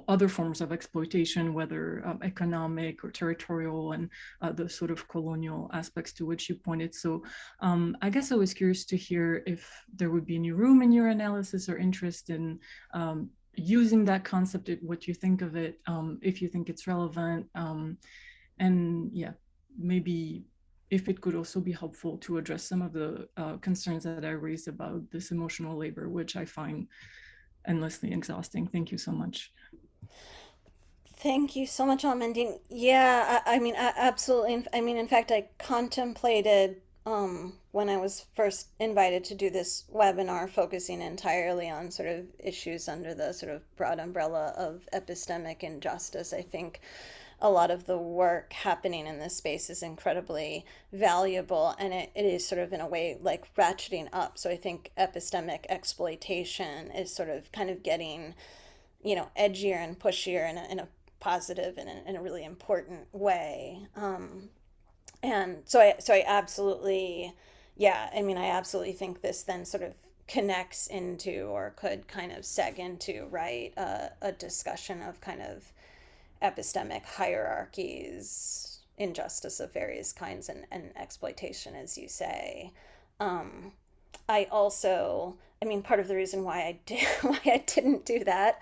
other forms of exploitation, whether economic or territorial, and the sort of colonial aspects to which you pointed. So I guess I was curious to hear if there would be any room in your analysis or interest in using that concept, what you think of it, if you think it's relevant, and yeah, maybe if it could also be helpful to address some of the concerns that I raised about this emotional labor, which I find endlessly exhausting. Thank you so much. Thank you so much, Amandine. Yeah, I mean, absolutely. I mean, in fact, I contemplated when I was first invited to do this webinar, focusing entirely on sort of issues under the sort of broad umbrella of epistemic injustice. I think a lot of the work happening in this space is incredibly valuable, and it is sort of in a way like ratcheting up. So I think epistemic exploitation is sort of kind of getting, edgier and pushier in a positive and in a really important way. And so I absolutely, yeah, I mean, I absolutely think this then sort of connects into, or could kind of seg into, right, a discussion of kind of epistemic hierarchies, injustice of various kinds, and exploitation, as you say. I also, I mean, part of the reason why I didn't do that,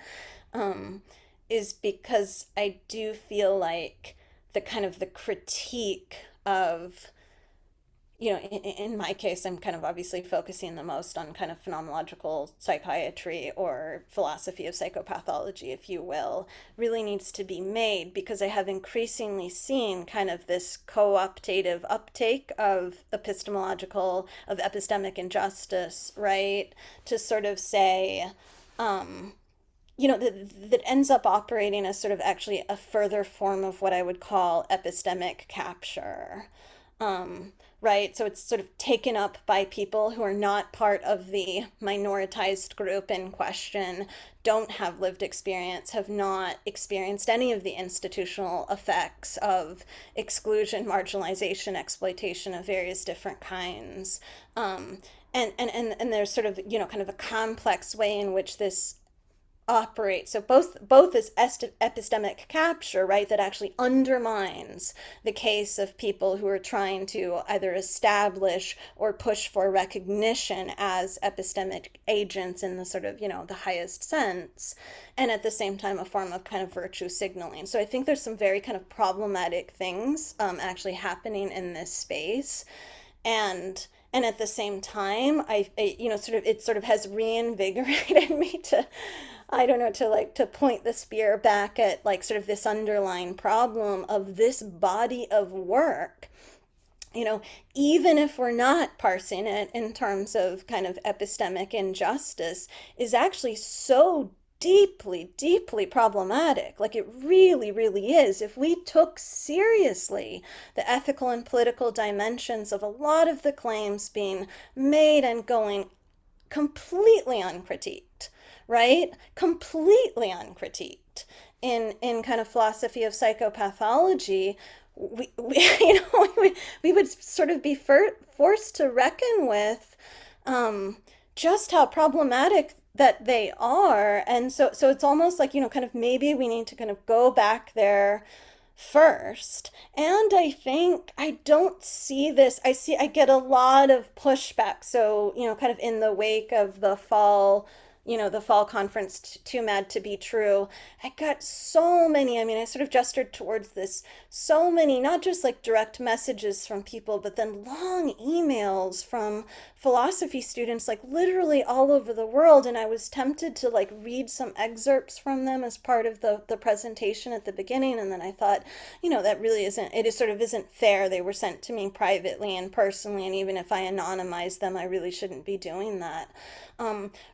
is because I do feel like the kind of the critique of, in my case, I'm kind of obviously focusing the most on kind of phenomenological psychiatry, or philosophy of psychopathology, if you will, really needs to be made, because I have increasingly seen kind of this co-optative uptake of epistemological, of epistemic injustice, right? To sort of say, that ends up operating as sort of actually a further form of what I would call epistemic capture. Right? So it's sort of taken up by people who are not part of the minoritized group in question, don't have lived experience, have not experienced any of the institutional effects of exclusion, marginalization, exploitation of various different kinds. And there's sort of, kind of a complex way in which this operate. So both is epistemic capture, right, that actually undermines the case of people who are trying to either establish or push for recognition as epistemic agents in the sort of, the highest sense, and at the same time a form of kind of virtue signaling. So I think there's some very kind of problematic things actually happening in this space. And at the same time, it sort of has reinvigorated me to, I don't know, to point the spear back at like sort of this underlying problem of this body of work. Even if we're not parsing it in terms of kind of epistemic injustice, is actually so deeply, deeply problematic. Like it really, really is. If we took seriously the ethical and political dimensions of a lot of the claims being made and going completely uncritiqued, right? Completely uncritiqued in kind of philosophy of psychopathology, we would sort of be forced to reckon with just how problematic that they are. And so it's almost like, kind of maybe we need to kind of go back there first. And I think I don't see this, I get a lot of pushback. So, kind of in the wake of the fall conference, Too Mad to Be True, I got so many, I sort of gestured towards this, so many, not just like direct messages from people, but then long emails from philosophy students, like literally all over the world. And I was tempted to like read some excerpts from them as part of the presentation at the beginning. And then I thought, that really isn't fair. They were sent to me privately and personally. And even if I anonymize them, I really shouldn't be doing that.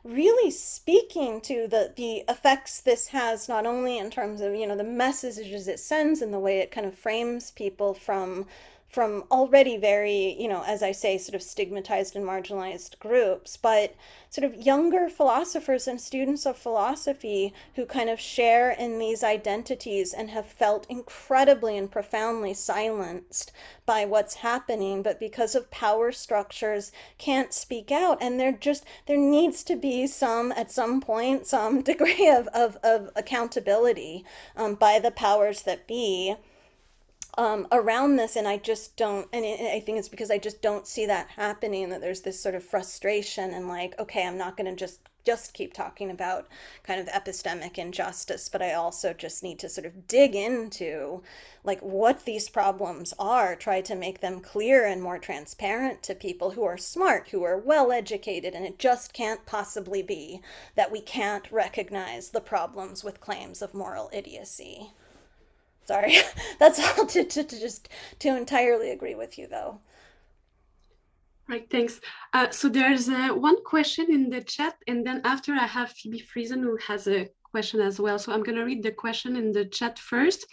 Really speaking to the effects this has, not only in terms of, the messages it sends and the way it kind of frames people from from already very, as I say, sort of stigmatized and marginalized groups, but sort of younger philosophers and students of philosophy who kind of share in these identities and have felt incredibly and profoundly silenced by what's happening, but because of power structures can't speak out. And there needs to be at some point, some degree of accountability by the powers that be around this. And I just don't, and I think it's because I just don't see that happening, that there's this sort of frustration and like, okay, I'm not going to just keep talking about kind of epistemic injustice, but I also just need to sort of dig into like what these problems are, try to make them clear and more transparent to people who are smart, who are well educated, and it just can't possibly be that we can't recognize the problems with claims of moral idiocy. Sorry, that's all to entirely agree with you, though. Right, thanks. So there's one question in the chat, and then after I have Phoebe Friesen who has a question as well. So I'm going to read the question in the chat first.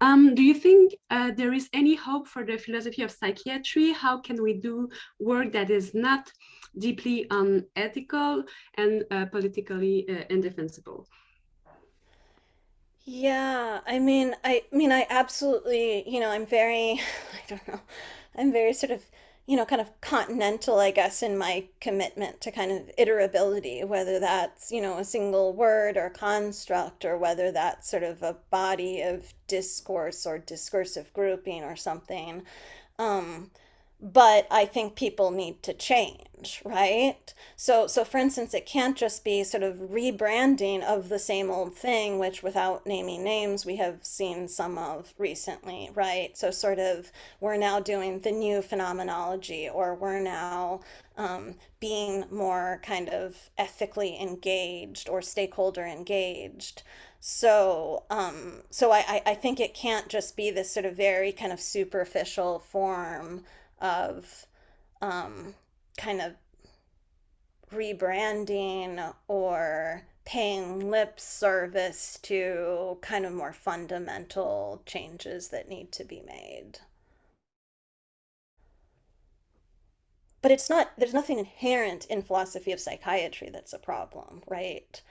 Do you think there is any hope for the philosophy of psychiatry? How can we do work that is not deeply unethical and politically indefensible? Yeah, I absolutely, I'm very, I don't know, I'm very sort of, kind of continental, I guess, in my commitment to kind of iterability, whether that's, a single word or construct, or whether that's sort of a body of discourse or discursive grouping or something. But I think people need to change, right? So for instance, it can't just be sort of rebranding of the same old thing, which without naming names, we have seen some of recently, right? So sort of we're now doing the new phenomenology, or we're now being more kind of ethically engaged or stakeholder engaged. So I think it can't just be this sort of very kind of superficial form of kind of rebranding or paying lip service to kind of more fundamental changes that need to be made. But there's nothing inherent in philosophy of psychiatry that's a problem, right?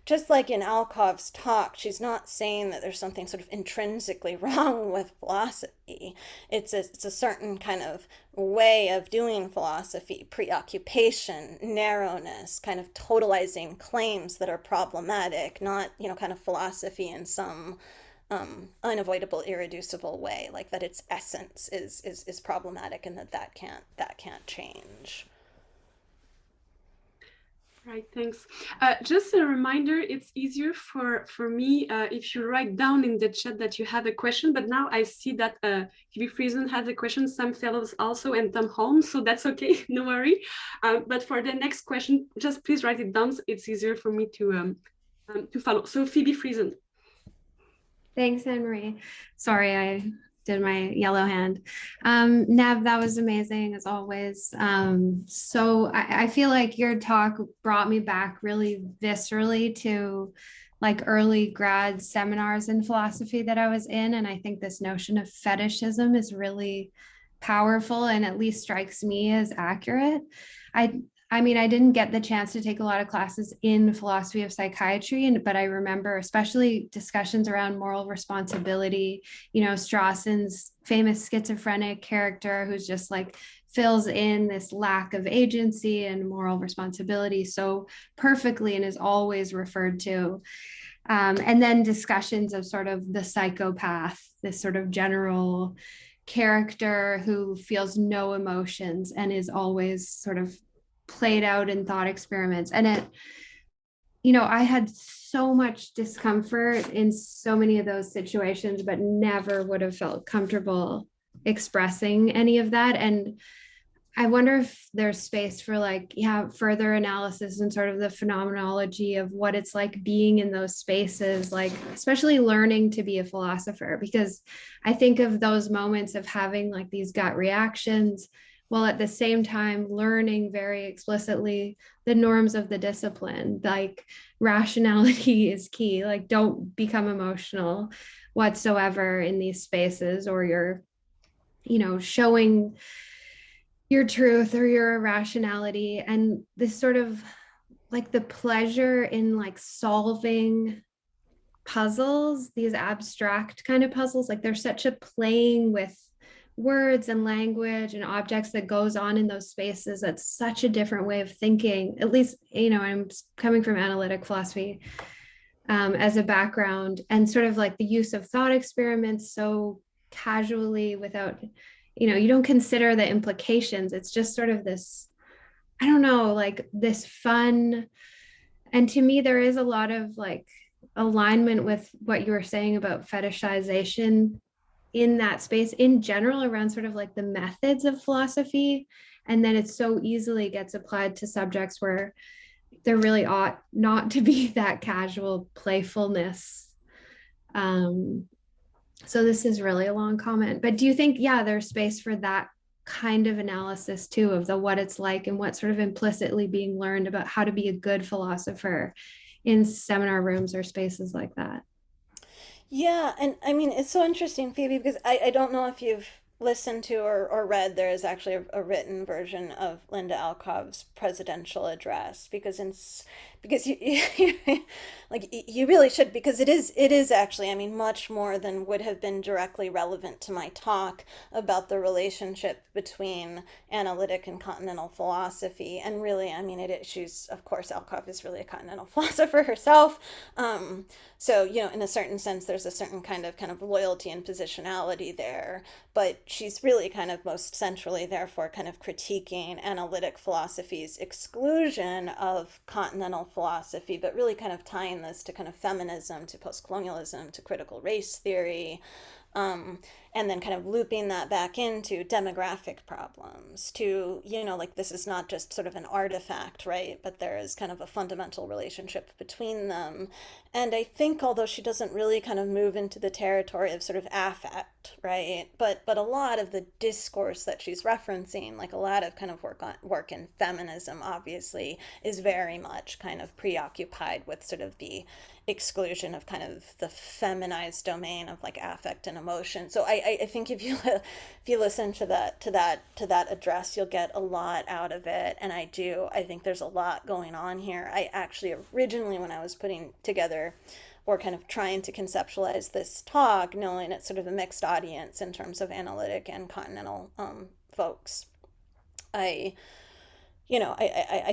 Just like in Alcoves' talk, she's not saying that there's something sort of intrinsically wrong with philosophy. It's a certain kind of way of doing philosophy, preoccupation, narrowness, kind of totalizing claims that are problematic, not, kind of philosophy in some unavoidable, irreducible way, like that its essence is problematic and that can't change. Right, thanks. Just a reminder, it's easier for me if you write down in the chat that you have a question, but now I see that Phoebe Friesen has a question, Sam Fellows also, and Tom Holmes, so that's okay, no worry. But for the next question, just please write it down, so it's easier for me to follow. So Phoebe Friesen. Thanks, Anne-Marie. Sorry, I did my yellow hand. Nev, that was amazing as always. So I feel like your talk brought me back really viscerally to like early grad seminars in philosophy that I was in. And I think this notion of fetishism is really powerful and at least strikes me as accurate. I mean, I didn't get the chance to take a lot of classes in philosophy of psychiatry, but I remember especially discussions around moral responsibility, Strawson's famous schizophrenic character who's just like fills in this lack of agency and moral responsibility so perfectly and is always referred to. And then discussions of sort of the psychopath, this sort of general character who feels no emotions and is always sort of played out in thought experiments. And I had so much discomfort in so many of those situations, but never would have felt comfortable expressing any of that. And I wonder if there's space for further analysis and sort of the phenomenology of what it's like being in those spaces, like especially learning to be a philosopher, because I think of those moments of having like these gut reactions, while at the same time learning very explicitly the norms of the discipline, like rationality is key, like don't become emotional whatsoever in these spaces or you're showing your truth or your irrationality, and this sort of like the pleasure in like solving puzzles, these abstract kind of puzzles. Like there's such a playing with words and language and objects that goes on in those spaces. That's such a different way of thinking. At least, I'm coming from analytic philosophy as a background, and sort of like the use of thought experiments so casually without, you don't consider the implications. It's just sort of this, I don't know, like this fun. And to me, there is a lot of like alignment with what you were saying about fetishization in that space in general, around sort of like the methods of philosophy. And then it so easily gets applied to subjects where there really ought not to be that casual playfulness. So this is really a long comment, but do you think, there's space for that kind of analysis too, of the what it's like and what's sort of implicitly being learned about how to be a good philosopher in seminar rooms or spaces like that? Yeah, and I mean, it's so interesting, Phoebe, because I don't know if you've listened to or read, there is actually a written version of Linda Alcoves' presidential address, because you like you really should, because it is actually, I mean, much more than would have been directly relevant to my talk about the relationship between analytic and continental philosophy. And really, I mean, she's, of course, Alcove is really a continental philosopher herself. So, in a certain sense, there's a certain kind of loyalty and positionality there, but she's really kind of most centrally, therefore, kind of critiquing analytic philosophy's exclusion of continental philosophy, but really kind of tying this to kind of feminism, to postcolonialism, to critical race theory, and then kind of looping that back into demographic problems, to, like this is not just sort of an artifact, right? But there is kind of a fundamental relationship between them. And I think, although she doesn't really kind of move into the territory of sort of affect, right? But a lot of the discourse that she's referencing, like a lot of kind of work in feminism, obviously, is very much kind of preoccupied with sort of the exclusion of kind of the feminized domain of like affect and emotion. So I think if you listen to that address, you'll get a lot out of it. And I think there's a lot going on here. I actually originally, when I was putting together or kind of trying to conceptualize this talk, knowing it's sort of a mixed audience in terms of analytic and continental folks, I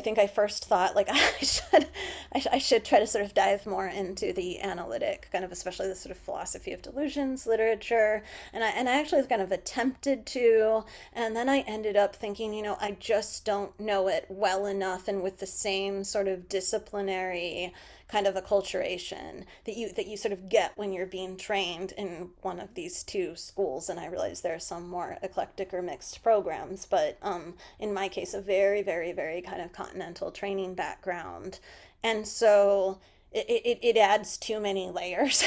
think I first thought like I should try to sort of dive more into the analytic, kind of especially the sort of philosophy of delusions literature, and I actually kind of attempted to, and then I ended up thinking, I just don't know it well enough and with the same sort of disciplinary kind of acculturation that you sort of get when you're being trained in one of these two schools. And I realize there are some more eclectic or mixed programs, but in my case, a very, very, very kind of continental training background. And so it adds too many layers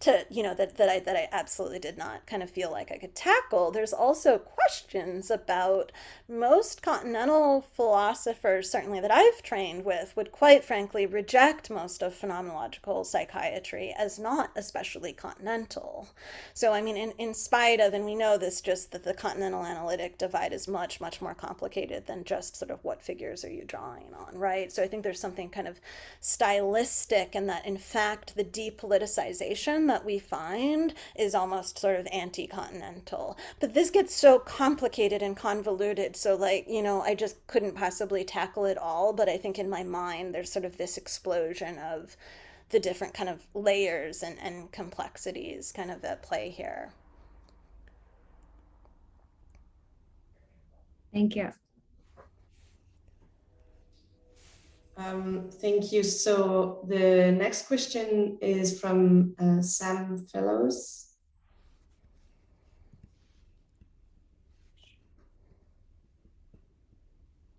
to, that I absolutely did not kind of feel like I could tackle. There's also questions about most continental philosophers, certainly that I've trained with, would quite frankly reject most of phenomenological psychiatry as not especially continental. So, I mean, in spite of, and we know this, just that the continental analytic divide is much, much more complicated than just sort of what figures are you drawing on, right? So I think there's something kind of stylistic, and that in fact the de-politicization that we find is almost sort of anti-continental. But this gets so complicated and convoluted, so like, I just couldn't possibly tackle it all. But I think in my mind there's sort of this explosion of the different kind of layers and complexities kind of at play here. Thank you. Thank you. So the next question is from Sam Fellows.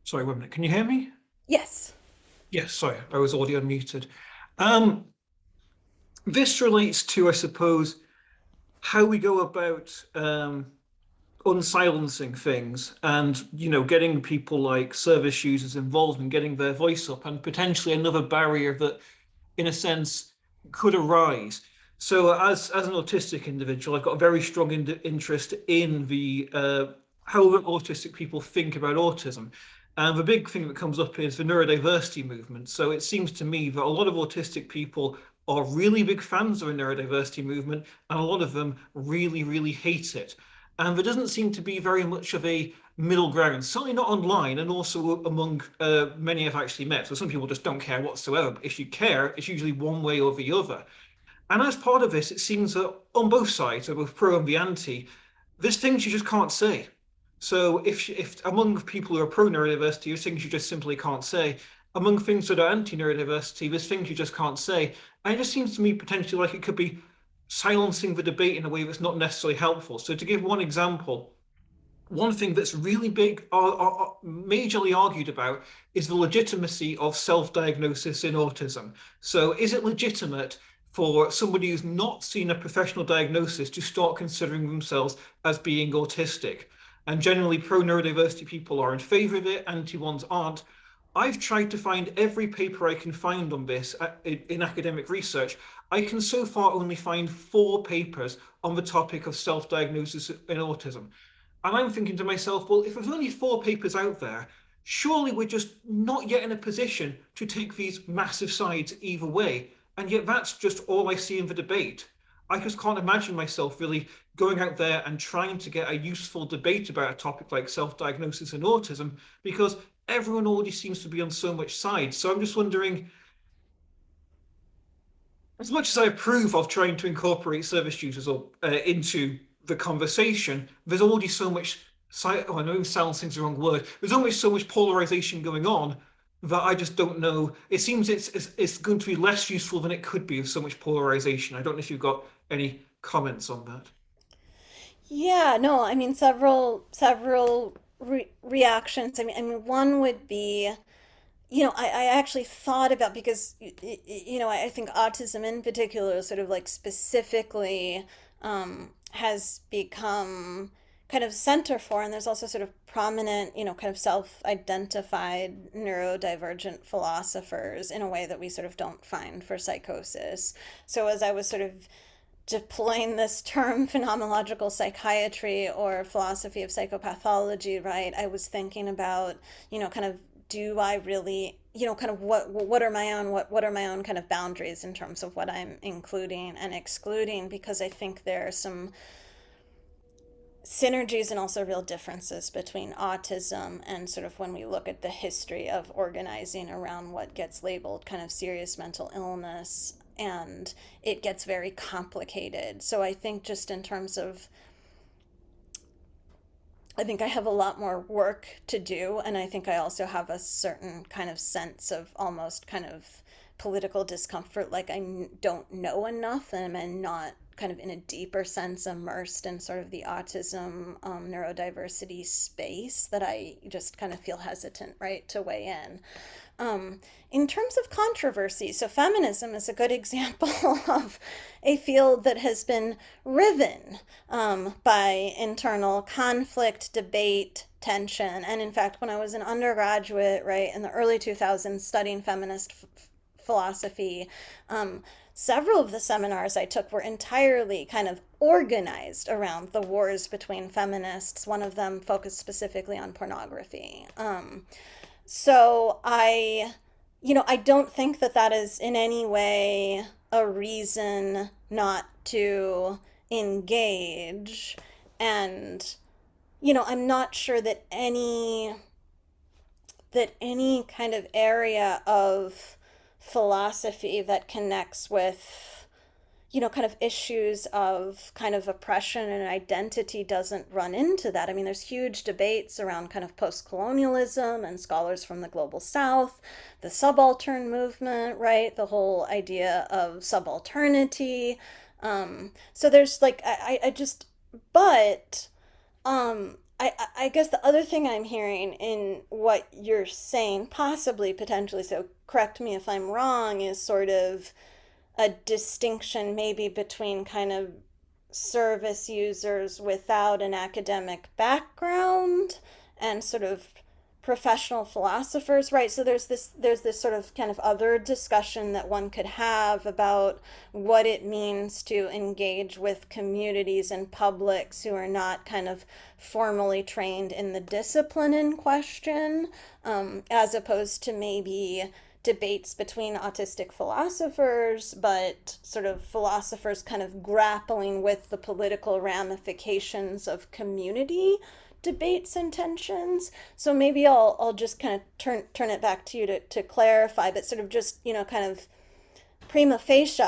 Sorry, 1 minute. Can you hear me? Yes. Yes, sorry, I was audio unmuted. This relates to, I suppose, how we go about unsilencing things and, getting people like service users involved and getting their voice up, and potentially another barrier that, in a sense, could arise. So as an autistic individual, I've got a very strong interest in the how autistic people think about autism. And the big thing that comes up is the neurodiversity movement. So it seems to me that a lot of autistic people are really big fans of the neurodiversity movement, and a lot of them really, really hate it. And there doesn't seem to be very much of a middle ground, certainly not online, and also among many I've actually met. So some people just don't care whatsoever. But if you care, it's usually one way or the other. And as part of this, it seems that on both sides, so both pro and the anti, there's things you just can't say. So if among people who are pro neurodiversity, there's things you just simply can't say. Among things that are anti neurodiversity, there's things you just can't say. And it just seems to me potentially like it could be silencing the debate in a way that's not necessarily helpful. So to give one example, one thing that's really big, majorly argued about, is the legitimacy of self-diagnosis in autism. So is it legitimate for somebody who's not seen a professional diagnosis to start considering themselves as being autistic? And generally, pro-neurodiversity people are in favor of it, anti-ones aren't. I've tried to find every paper I can find on this in academic research. I can so far only find 4 papers on the topic of self-diagnosis in autism. And I'm thinking to myself, well, if there's only 4 papers out there, surely we're just not yet in a position to take these massive sides either way. And yet that's just all I see in the debate. I just can't imagine myself really going out there and trying to get a useful debate about a topic like self-diagnosis and autism, because everyone already seems to be on so much side. So I'm just wondering, as much as I approve of trying to incorporate service users into the conversation, there's already so much, I know silencing is the wrong word, there's always so much polarization going on that I just don't know. It seems it's going to be less useful than it could be with so much polarization. I don't know if you've got any comments on that. Yeah, no, I mean several reactions. I mean, one would be, I actually thought about, because I think autism in particular, sort of like specifically, has become kind of center for, and there's also sort of prominent, kind of self-identified neurodivergent philosophers in a way that we sort of don't find for psychosis. So as I was sort of deploying this term phenomenological psychiatry or philosophy of psychopathology, right, I was thinking about, kind of, do I really, kind of what are my own what are my own kind of boundaries in terms of what I'm including and excluding, because I think there are some synergies and also real differences between autism and sort of when we look at the history of organizing around what gets labeled kind of serious mental illness, and it gets very complicated. So I think just in terms of, I think I have a lot more work to do, and I think I also have a certain kind of sense of almost kind of political discomfort, like I don't know enough, and I'm not kind of in a deeper sense immersed in sort of the autism neurodiversity space, that I just kind of feel hesitant, right, to weigh in. In terms of controversy, so feminism is a good example of a field that has been riven by internal conflict, debate, tension. And in fact, when I was an undergraduate, right, in the early 2000s, studying feminist philosophy, several of the seminars I took were entirely kind of organized around the wars between feminists. One of them focused specifically on pornography. So I don't think that that is in any way a reason not to engage. And, I'm not sure that any kind of area of philosophy that connects with, kind of issues of kind of oppression and identity doesn't run into that. I mean, there's huge debates around kind of post-colonialism and scholars from the global south, the subaltern movement, right? The whole idea of subalternity. So there's like, I just, but I guess the other thing I'm hearing in what you're saying, possibly, potentially, so correct me if I'm wrong, is sort of a distinction maybe between kind of service users without an academic background and sort of professional philosophers, right? So there's this sort of kind of other discussion that one could have about what it means to engage with communities and publics who are not kind of formally trained in the discipline in question, as opposed to maybe debates between autistic philosophers, but sort of philosophers kind of grappling with the political ramifications of community debates and tensions. So maybe I'll just kind of turn it back to you to clarify, but sort of just, you know, kind of prima facie,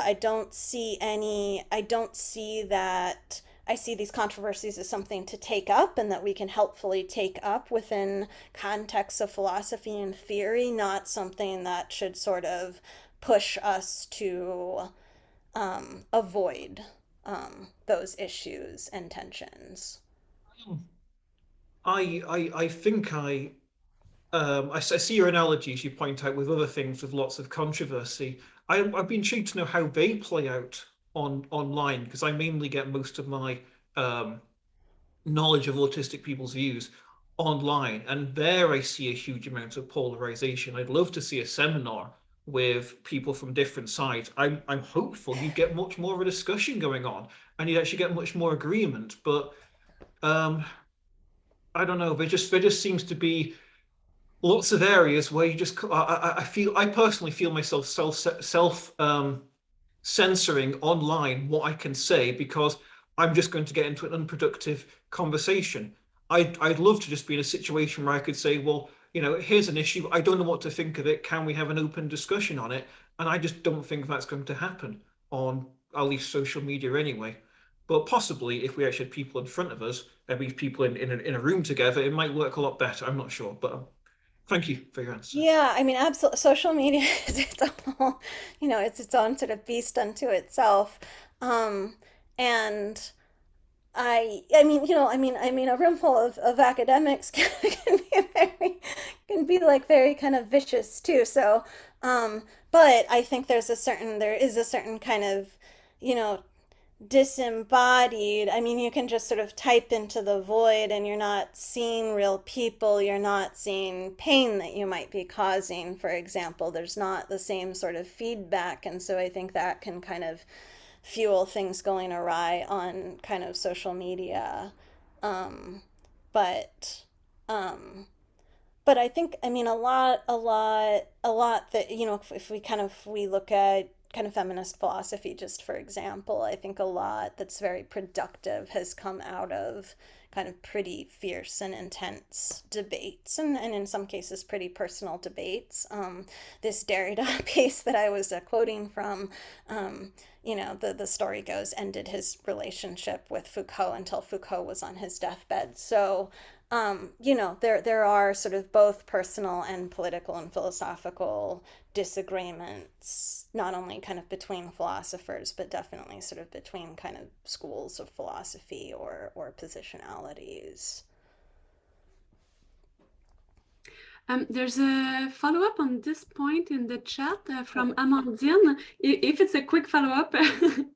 I see these controversies as something to take up and that we can helpfully take up within contexts of philosophy and theory, not something that should sort of push us to avoid those issues and tensions. I think I see your analogies you point out with other things with lots of controversy. I've been intrigued to know how they play out online, because I mainly get most of my knowledge of autistic people's views online, and there I see a huge amount of polarization. I'd love to see a seminar with people from different sides. I'm hopeful you'd get much more of a discussion going on and you'd actually get much more agreement, but I don't know, there just seems to be lots of areas where you just I personally feel myself self censoring online what I can say, because I'm just going to get into an unproductive conversation. I'd love to just be in a situation where I could say, well, you know, here's an issue, I don't know what to think of it, can we have an open discussion on it? And I just don't think that's going to happen on at least social media anyway. But possibly if we actually had people in front of us, maybe people in a room together, it might work a lot better. I'm not sure, but thank you for your answer. Yeah, I mean, absolutely. Social media is its own, you know, it's its own sort of beast unto itself. And I mean, you know, I mean, a room full of academics can be can be like very kind of vicious too. So, but I think there is a certain kind of, you know, disembodied. I mean, you can just sort of type into the void and you're not seeing real people, you're not seeing pain that you might be causing, for example. There's not the same sort of feedback. And so I think that can kind of fuel things going awry on kind of social media. But but I think, I mean, a lot that, you know, if we look at kind of feminist philosophy, just for example, I think a lot that's very productive has come out of kind of pretty fierce and intense debates, and in some cases pretty personal debates. This Derrida piece that I was quoting from, you know, the story goes, ended his relationship with Foucault until Foucault was on his deathbed. So, you know, there are sort of both personal and political and philosophical disagreements, not only kind of between philosophers, but definitely sort of between kind of schools of philosophy or positionalities. There's a follow-up on this point in the chat from Amandine. If it's a quick follow-up,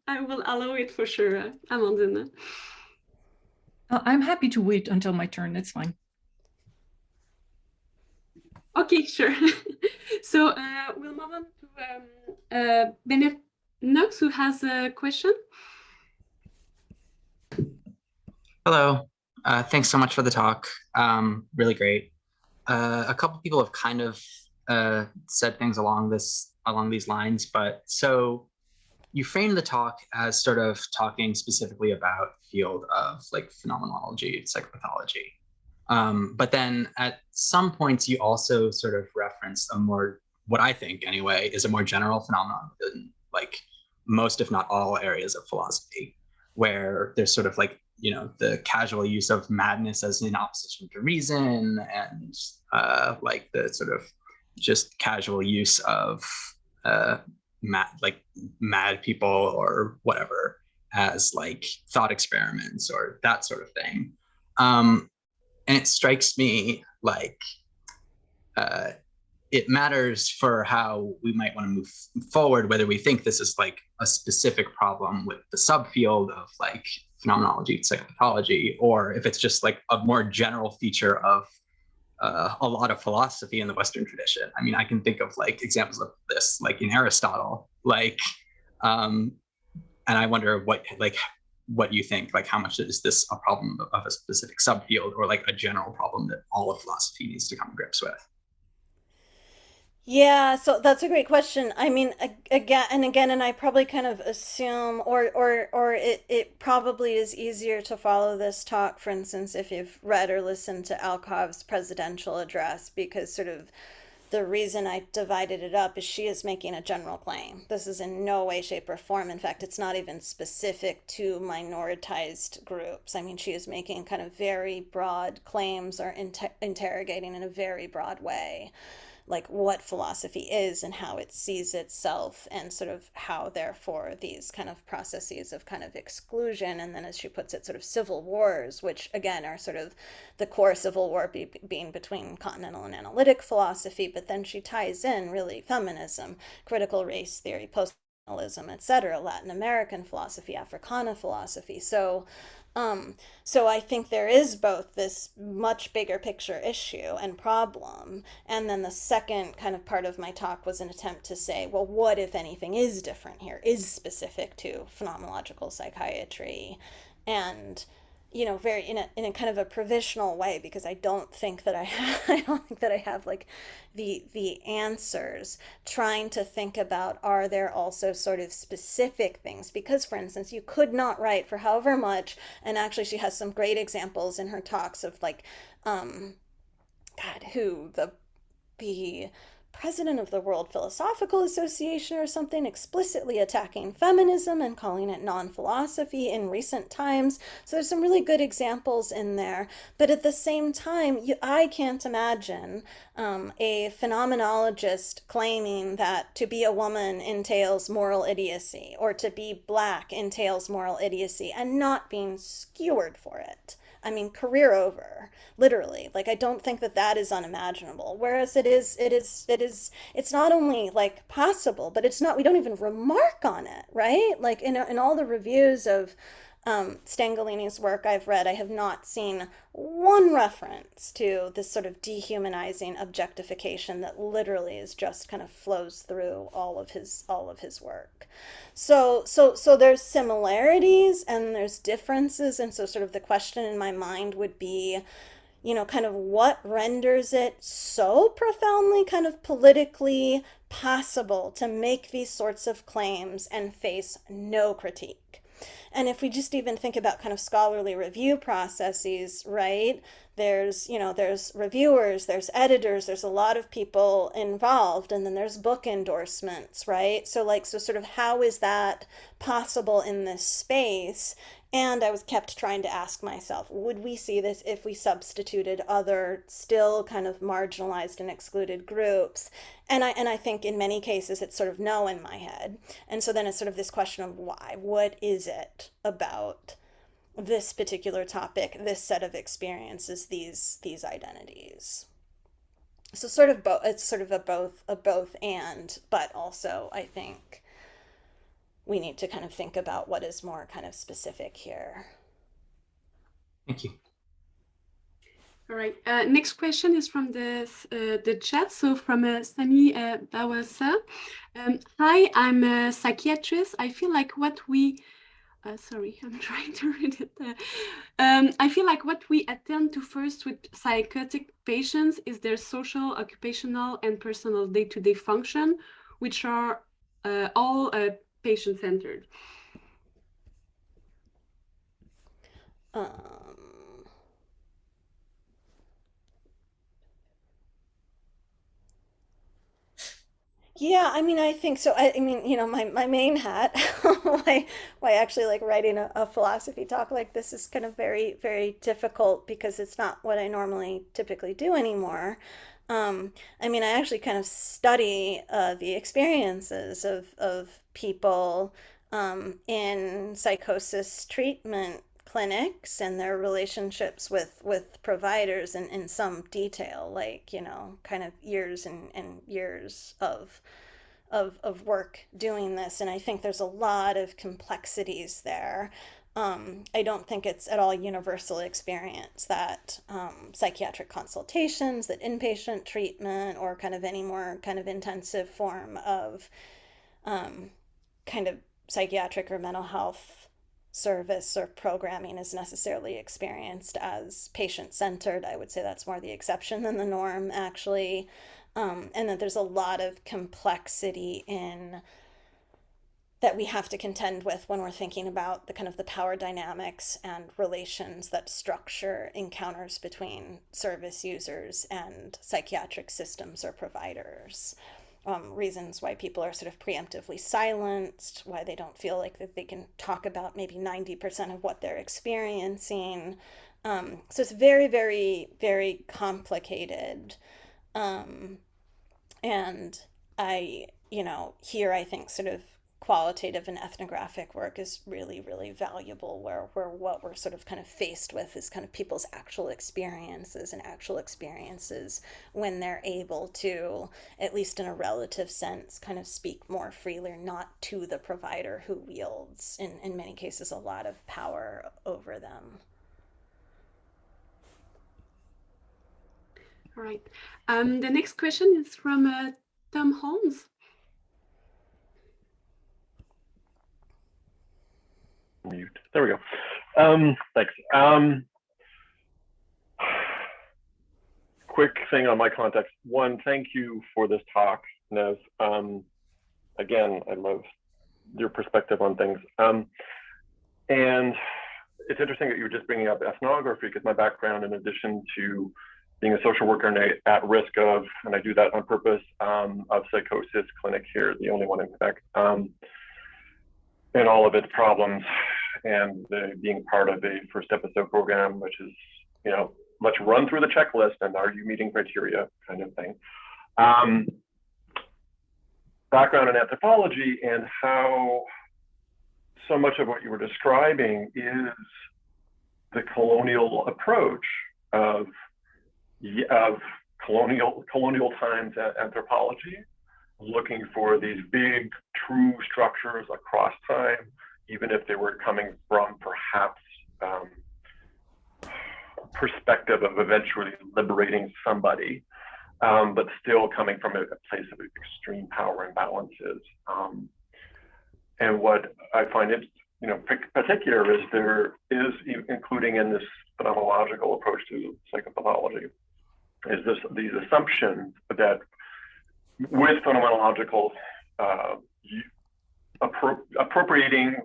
I will allow it for sure, Amandine. I'm happy to wait until my turn. It's fine. Okay, sure. So we'll move on to Bennett Knox, who has a question. Hello. Thanks so much for the talk. Really great. A couple people have kind of said things along these lines, but so you frame the talk as sort of talking specifically about the field of like phenomenology, psychopathology. But then at some points you also sort of reference a more, what I think anyway, is a more general phenomenon than like most, if not all, areas of philosophy, where there's sort of like, you know, the casual use of madness as in opposition to reason, and like the sort of just casual use of mad people or whatever as like thought experiments or that sort of thing. And it strikes me like it matters for how we might want to move forward, whether we think this is like a specific problem with the subfield of like phenomenology, psychopathology, or if it's just like a more general feature of a lot of philosophy in the Western tradition. I mean, I can think of like examples of this, like in Aristotle, like, and I wonder what you think, like how much is this a problem of a specific subfield or like a general problem that all of philosophy needs to come to grips with? Yeah, so that's a great question. I mean, again, and I probably kind of assume, or it probably is easier to follow this talk, for instance, if you've read or listened to Alcove's presidential address, because sort of the reason I divided it up is she is making a general claim. This is in no way, shape, or form. In fact, it's not even specific to minoritized groups. I mean, she is making kind of very broad claims or interrogating in a very broad way like what philosophy is and how it sees itself and sort of how therefore these kind of processes of kind of exclusion and then as she puts it sort of civil wars, which again are sort of the core civil war being between continental and analytic philosophy, but then she ties in really feminism, critical race theory, post-colonialism, etc., Latin American philosophy, Africana philosophy. So I think there is both this much bigger picture issue and problem, and then the second kind of part of my talk was an attempt to say, well, what if anything is different here, is specific to phenomenological psychiatry, and very in a kind of a provisional way, because I don't think that I don't think that I have like the answers, trying to think about, are there also sort of specific things, because for instance you could not write for however much, and actually she has some great examples in her talks of like God, who the president of the World Philosophical Association or something, explicitly attacking feminism and calling it non-philosophy in recent times. So there's some really good examples in there. But at the same time, I can't imagine a phenomenologist claiming that to be a woman entails moral idiocy or to be black entails moral idiocy and not being skewered for it. I mean, career over, literally. Like, I don't think that that is unimaginable. Whereas it's not only like possible, but it's not, we don't even remark on it, right? Like in all the reviews of Stangalini's work I've read, I have not seen one reference to this sort of dehumanizing objectification that literally is just kind of flows through all of his work. So there's similarities and there's differences, and so sort of the question in my mind would be, kind of what renders it so profoundly kind of politically possible to make these sorts of claims and face no critique. And if we just even think about kind of scholarly review processes, right? There's reviewers, there's editors, there's a lot of people involved, and then there's book endorsements, right? So sort of how is that possible in this space? And I was kept trying to ask myself, would we see this if we substituted other still kind of marginalized and excluded groups? And I think in many cases it's sort of no in my head. And so then it's sort of this question of why? What is it about this particular topic, this set of experiences, these identities? So sort of both. It's sort of a both and, but also I think we need to kind of think about what is more kind of specific here. Thank you. All right. Next question is from the chat. So from Sami Bawasa. Hi, I'm a psychiatrist. I feel like what we sorry, I'm trying to read it. I feel like what we attend to first with psychotic patients is their social, occupational, and personal day-to-day function, which are all patient-centered. Yeah, I mean, I think so. I mean, my main hat, why actually like writing a philosophy talk like this is kind of very, very difficult because it's not what I normally typically do anymore. I mean, I actually kind of study the experiences of people in psychosis treatment clinics and their relationships with providers in some detail, like, kind of years and years of work doing this. And I think there's a lot of complexities there. I don't think it's at all universally experienced that psychiatric consultations, that inpatient treatment, or kind of any more kind of intensive form of kind of psychiatric or mental health service or programming is necessarily experienced as patient-centered. I would say that's more the exception than the norm, actually. And that there's a lot of complexity in that we have to contend with when we're thinking about the kind of the power dynamics and relations that structure encounters between service users and psychiatric systems or providers. Reasons why people are sort of preemptively silenced, why they don't feel like that they can talk about maybe 90% of what they're experiencing. So it's very, very, very complicated. And here I think sort of qualitative and ethnographic work is really, really valuable, where what we're sort of kind of faced with is kind of people's actual experiences when they're able to, at least in a relative sense, kind of speak more freely, not to the provider who wields, in many cases, a lot of power over them. All right. The next question is from Tom Holmes. Mute. There we go. Thanks. Quick thing on my context. One, thank you for this talk, Nev. Again, I love your perspective on things. And it's interesting that you were just bringing up ethnography, because my background, in addition to being a social worker and at risk of, and I do that on purpose, of psychosis clinic here, the only one in Quebec, and all of its problems, and being part of a first episode program, which is, let's run through the checklist and are you meeting criteria kind of thing. Background in anthropology, and how so much of what you were describing is the colonial approach of colonial times anthropology, looking for these big true structures across time, even if they were coming from perhaps perspective of eventually liberating somebody, but still coming from a place of extreme power imbalances. And what I find particular is there is, including in this phenomenological approach to psychopathology, is these assumptions that with phenomenological appropriating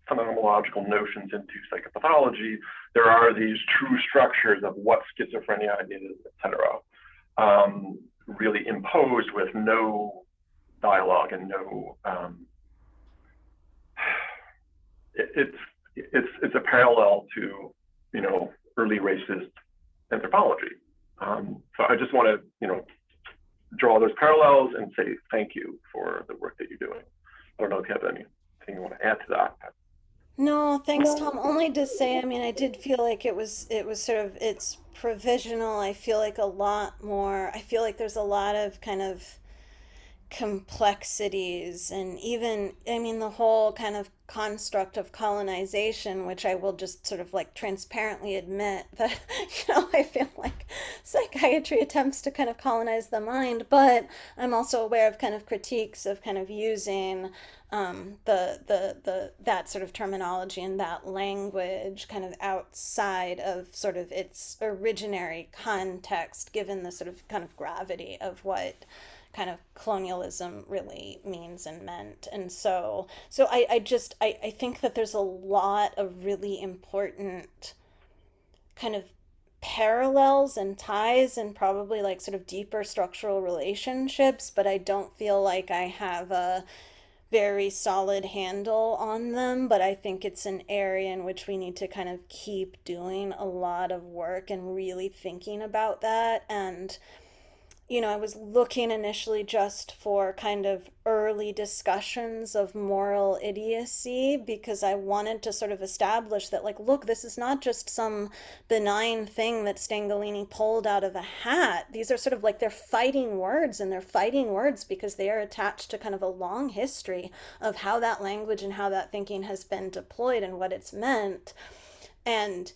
phenomenological notions into psychopathology, there are these true structures of what schizophrenia is, etc., really imposed with no dialogue and no. It's a parallel to early racist anthropology. So I just want to draw those parallels and say thank you for the work that you're doing. I don't know if you have anything you want to add to that. No, thanks, Tom. Only to say, I did feel like it was sort of, it's provisional. I feel like there's a lot of kind of complexities, and even, the whole kind of construct of colonization, which I will just sort of like transparently admit that, I feel like psychiatry attempts to kind of colonize the mind, but I'm also aware of kind of critiques of kind of using that sort of terminology and that language kind of outside of sort of its originary context, given the sort of kind of gravity of what kind of colonialism really means and meant. And so I think that there's a lot of really important kind of parallels and ties and probably like sort of deeper structural relationships, but I don't feel like I have a very solid handle on them. But I think it's an area in which we need to kind of keep doing a lot of work and really thinking about that. And I was looking initially just for kind of early discussions of moral idiocy because I wanted to sort of establish that, like, look, this is not just some benign thing that Stangolini pulled out of a hat. These are sort of like, they're fighting words, and they're fighting words because they are attached to kind of a long history of how that language and how that thinking has been deployed and what it's meant. And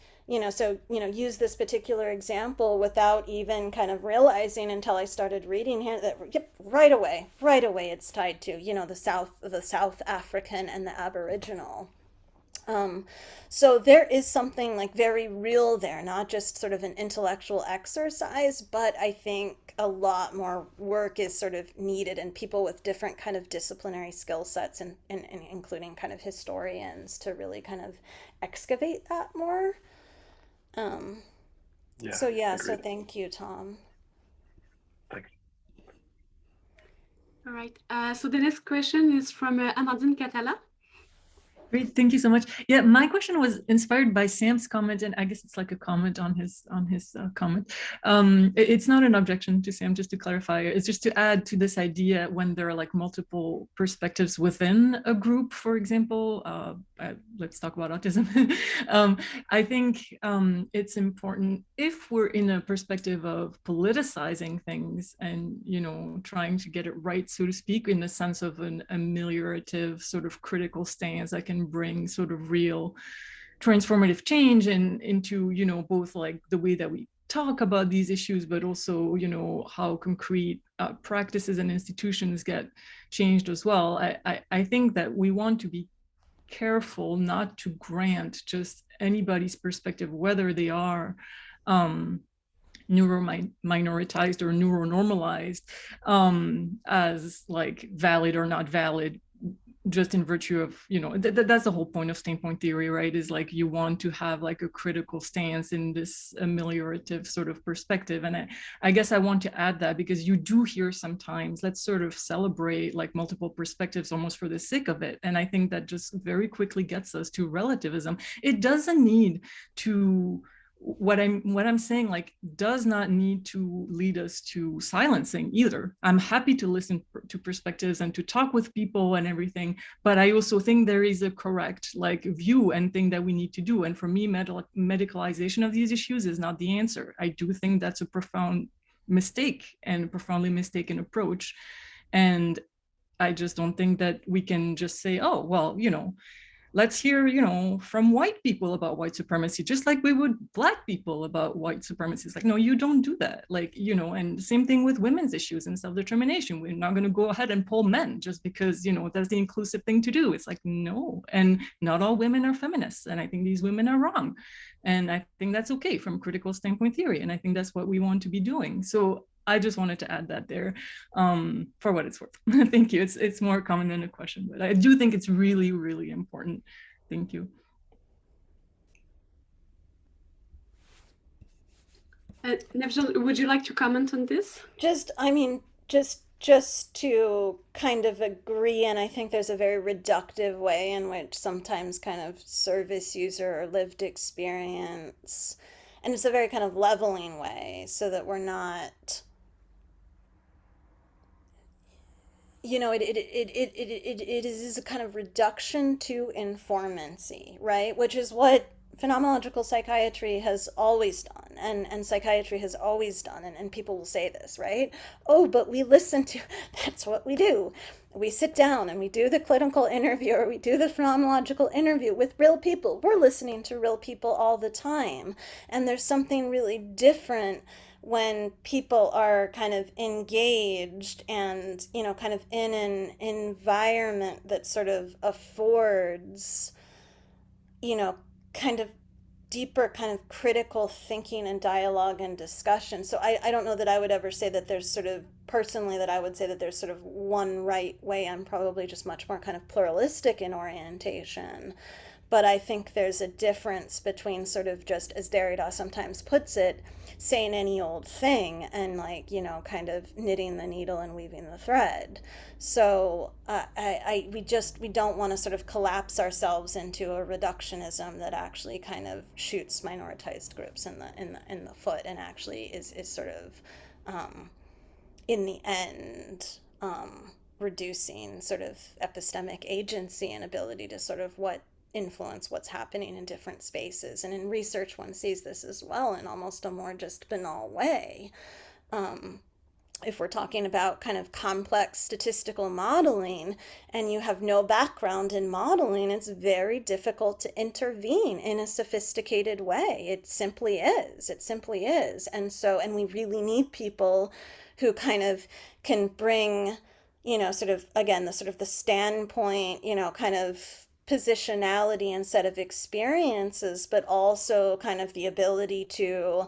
use this particular example without even kind of realizing until I started reading here that, yep, right away it's tied to, the South African and the Aboriginal. So there is something like very real there, not just sort of an intellectual exercise, but I think a lot more work is sort of needed, and people with different kind of disciplinary skill sets, and including kind of historians, to really kind of excavate that more. So thank you, Tom. Thanks. All right. So the next question is from Amandine Catala. Great, thank you so much. Yeah, my question was inspired by Sam's comment, and I guess it's like a comment on his comment. It's not an objection to Sam, just to clarify. It's just to add to this idea when there are like multiple perspectives within a group, for example. Let's talk about autism. I think it's important, if we're in a perspective of politicizing things and trying to get it right, so to speak, in the sense of an ameliorative sort of critical stance that can bring sort of real transformative change into both like the way that we talk about these issues, but also how concrete practices and institutions get changed as well. I think that we want to be careful not to grant just anybody's perspective, whether they are neurominoritized or neuronormalized, as like valid or not valid, just in virtue of, that's the whole point of standpoint theory, right? Is like, you want to have like a critical stance in this ameliorative sort of perspective. And I guess I want to add that because you do hear sometimes, let's sort of celebrate like multiple perspectives almost for the sake of it. And I think that just very quickly gets us to relativism. It doesn't need to, what I'm saying, like, does not need to lead us to silencing either. I'm happy to listen to perspectives and to talk with people and everything, but I also think there is a correct like view and thing that we need to do. And for me, medicalization of these issues is not the answer. I do think that's a profound mistake and a profoundly mistaken approach. And I just don't think that we can just say, oh, well, let's hear, from white people about white supremacy, just like we would Black people about white supremacy. It's like, no, you don't do that. Like, and the same thing with women's issues and self-determination. We're not going to go ahead and pull men just because, that's the inclusive thing to do. It's like, no. And not all women are feminists. And I think these women are wrong. And I think that's okay from critical standpoint theory. And I think that's what we want to be doing. So I just wanted to add that there, for what it's worth. Thank you. It's more common than a question, but I do think it's really, really important. Thank you. Nev Jones, would you like to comment on this? Just to kind of agree, and I think there's a very reductive way in which sometimes kind of service user or lived experience, and it's a very kind of leveling way, so that we're not, it is a kind of reduction to informancy, right? Which is what phenomenological psychiatry has always done, and psychiatry has always done, and people will say this, right? Oh, but we listen to, that's what we do. We sit down and we do the clinical interview, or we do the phenomenological interview with real people. We're listening to real people all the time, and there's something really different when people are kind of engaged and, kind of in an environment that sort of affords, kind of deeper kind of critical thinking and dialogue and discussion. So I don't know that I would ever say that there's sort of, personally, that I would say that there's sort of one right way. I'm probably just much more kind of pluralistic in orientation. But I think there's a difference between sort of just, as Derrida sometimes puts it, saying any old thing and like, kind of knitting the needle and weaving the thread. So we don't want to sort of collapse ourselves into a reductionism that actually kind of shoots minoritized groups in the foot, and actually is sort of in the end, reducing sort of epistemic agency and ability to sort of influence what's happening in different spaces. And in research, one sees this as well in almost a more just banal way. If we're talking about kind of complex statistical modeling and you have no background in modeling, it's very difficult to intervene in a sophisticated way. It simply is. It simply is. And we really need people who kind of can bring, sort of, again, the standpoint, kind of positionality and set of experiences, but also kind of the ability to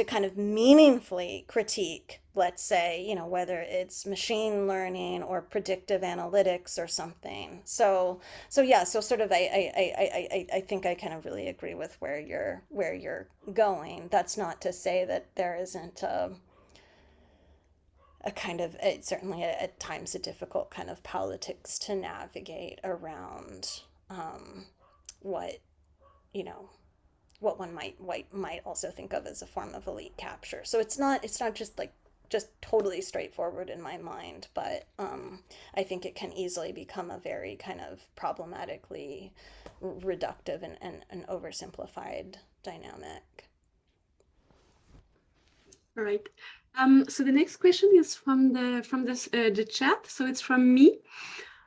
kind of meaningfully critique, let's say, whether it's machine learning or predictive analytics or something. So sort of I think I kind of really agree with where you're going. That's not to say that there isn't a kind of, certainly at times, a difficult kind of politics to navigate around what one might also think of as a form of elite capture. So it's not just totally straightforward in my mind, but I think it can easily become a very kind of problematically reductive and oversimplified dynamic. All right. So the next question is from the chat. So it's from me.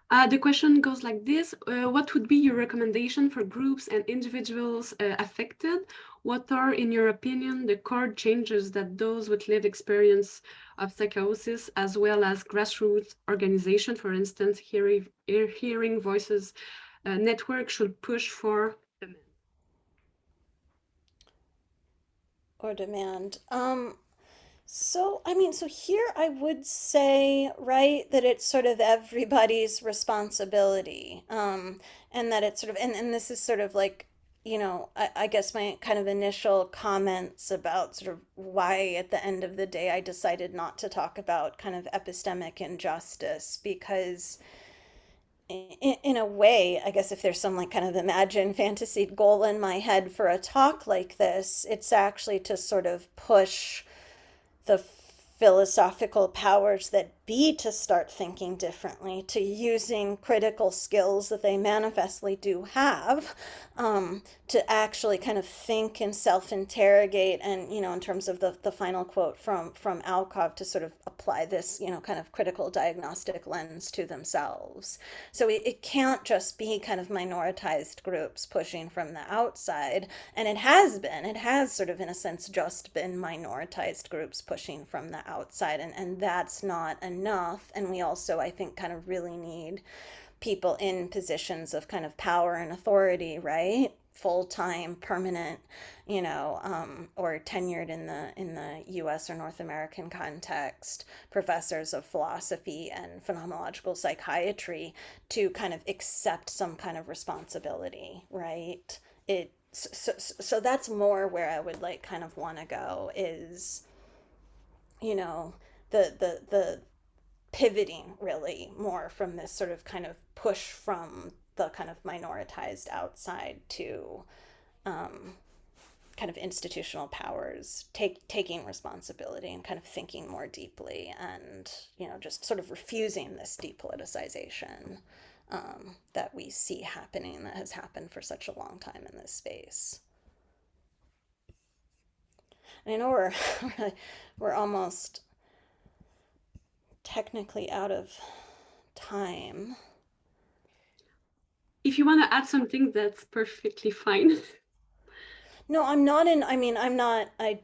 The question goes like this. What would be your recommendation for groups and individuals affected? What are, in your opinion, the core changes that those with lived experience of psychosis, as well as grassroots organization, for instance, Hearing Voices network, should push for demand? So here I would say, right, that it's sort of everybody's responsibility, and that it's sort of, and this is sort of like, I guess my kind of initial comments about sort of why at the end of the day I decided not to talk about kind of epistemic injustice, because in a way, I guess if there's some like kind of imagined fantasied goal in my head for a talk like this, it's actually to sort of push the philosophical powers that be to start thinking differently, to using critical skills that they manifestly do have, to actually kind of think and self-interrogate, and in terms of the final quote from Alcove, to sort of apply this kind of critical diagnostic lens to themselves. So it can't just be kind of minoritized groups pushing from the outside, and it has sort of in a sense just been minoritized groups pushing from the outside, and that's not enough. And we also, I think, kind of really need people in positions of kind of power and authority, right? Full-time, permanent, or tenured in the US or North American context, professors of philosophy and phenomenological psychiatry, to kind of accept some kind of responsibility, right? So that's more where I would like kind of want to go, is the pivoting really more from this sort of kind of push from the kind of minoritized outside to kind of institutional powers taking responsibility and kind of thinking more deeply, and just sort of refusing this depoliticization that we see happening, that has happened for such a long time in this space. And I know we're almost technically out of time. If you want to add something, that's perfectly fine. No, I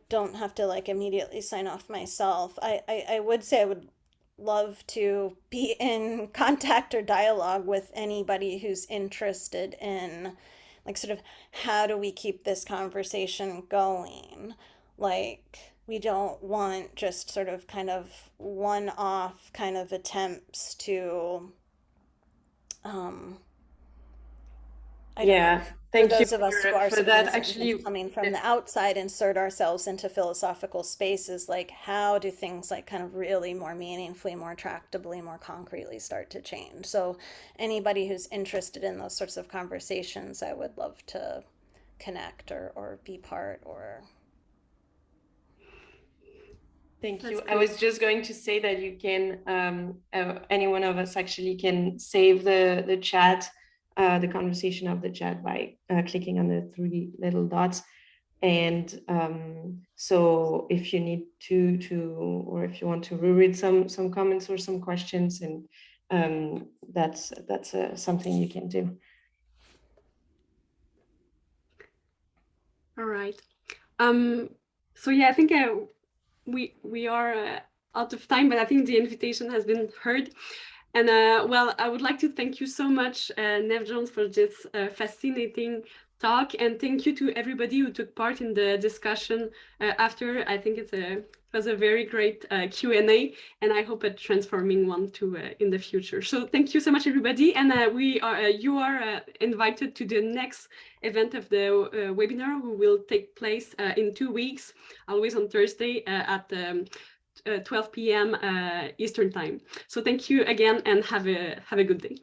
don't have to like immediately sign off myself. I would say I would love to be in contact or dialogue with anybody who's interested in like sort of how do we keep this conversation going. Like, we don't want just sort of kind of one-off kind of attempts to thank you those of us who are for that. Actually, coming from the outside, insert ourselves into philosophical spaces, like how do things like kind of really more meaningfully, more tractably, more concretely start to change. So anybody who's interested in those sorts of conversations, I would love to connect or be part, or Thank That's you. great. I was just going to say that you can, any one of us actually can save the chat, the conversation of the chat by clicking on the 3 little dots. And so if you need to, or if you want to reread some comments or some questions, and that's something you can do. All right. So yeah, I think we are out of time, but I think the invitation has been heard. And well, I would like to thank you so much, Nev Jones, for this fascinating talk, and thank you to everybody who took part in the discussion after. I think it was a very great Q&A, and I hope a transforming one too in the future. So thank you so much, everybody, and you are invited to the next event of the webinar, who will take place in 2 weeks, always on Thursday at 12 p.m. Eastern time. So thank you again, and have a good day.